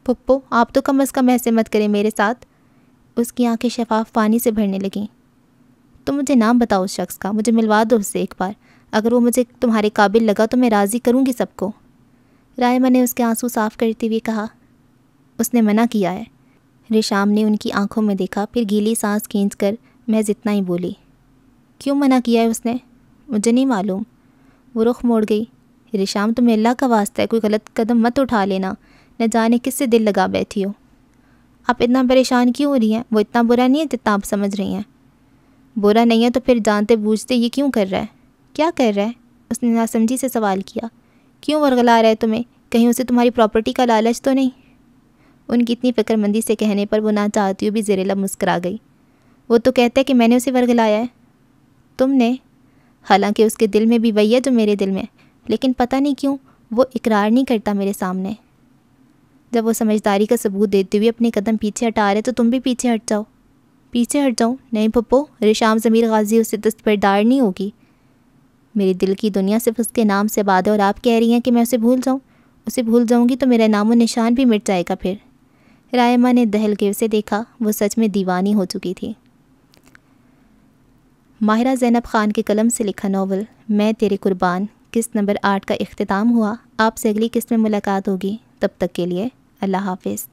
[SPEAKER 1] پھپھو آپ تو کم از کم ایسے مت کریں میرے ساتھ۔ اس کی آنکھیں شفاف پانی سے بھرنے لگیں۔ تم مجھے نام بتاؤ اس شخص کا، مجھے ملوا دو اس سے ایک بار، اگر وہ مجھے تمہارے قابل لگا تو میں راضی کروں گی سب کو۔ رائمہ نے اس کے آنسو صاف کرتے ہوئے کہا۔ اس نے منع کیا ہے۔ ریشام نے ان کی آنکھوں میں دیکھا، پھر گیلی سانس کھینچ کر محض اتنا ہی بولی۔ کیوں منع کیا ہے اس نے؟ مجھے نہیں معلوم۔ وہ رخ موڑ گئی۔ ریشام تمہیں اللہ کا واسطہ ہے کوئی غلط قدم مت اٹھا لینا، نہ جانے کس سے دل لگا بیٹھی ہو۔ آپ اتنا پریشان کیوں ہو رہی ہیں؟ وہ اتنا برا نہیں ہے جتنا آپ سمجھ رہی ہیں۔ برا نہیں ہے تو پھر جانتے بوجھتے یہ کیوں کر رہا ہے؟ کیا کر رہا ہے؟ اس نے ناسمجھی سے سوال کیا۔ کیوں ورغلا رہا ہے تمہیں؟ کہیں اسے تمہاری پراپرٹی کا لالچ تو نہیں؟ ان کی اتنی فکر مندی سے کہنے پر وہ نہ چاہتی ہوئی بھی زیر لب مسکرا گئی۔ وہ تو کہتا ہے کہ میں نے اسے ورغلایا ہے۔ تم نے؟ حالانکہ اس کے دل میں بھی وہی ہے جو میرے دل میں، لیکن پتہ نہیں کیوں وہ اقرار نہیں کرتا میرے سامنے۔ جب وہ سمجھداری کا ثبوت دیتے ہوئے اپنے قدم پیچھے ہٹا رہے تو تم بھی پیچھے ہٹ جاؤ۔ پیچھے ہٹ جاؤں؟ نہیں پھپھو، ریشام ضمیر غازی اس سے دستبردار نہیں ہوگی۔ میری دل کی دنیا صرف اس کے نام سے آباد ہے، اور آپ کہہ رہی ہیں کہ میں اسے بھول جاؤں؟ اسے بھول جاؤں گی تو میرا نام و نشان بھی مٹ جائے گا پھر۔ رائمہ نے دہل کے اسے دیکھا، وہ سچ میں دیوانی ہو چکی تھی۔ ماہرہ زینب خان کے قلم سے لکھا ناول میں تیرے قربان قسط نمبر 8 کا اختتام ہوا۔ آپ سے اگلی قسط میں ملاقات ہوگی، تب تک کے لیے اللہ حافظ۔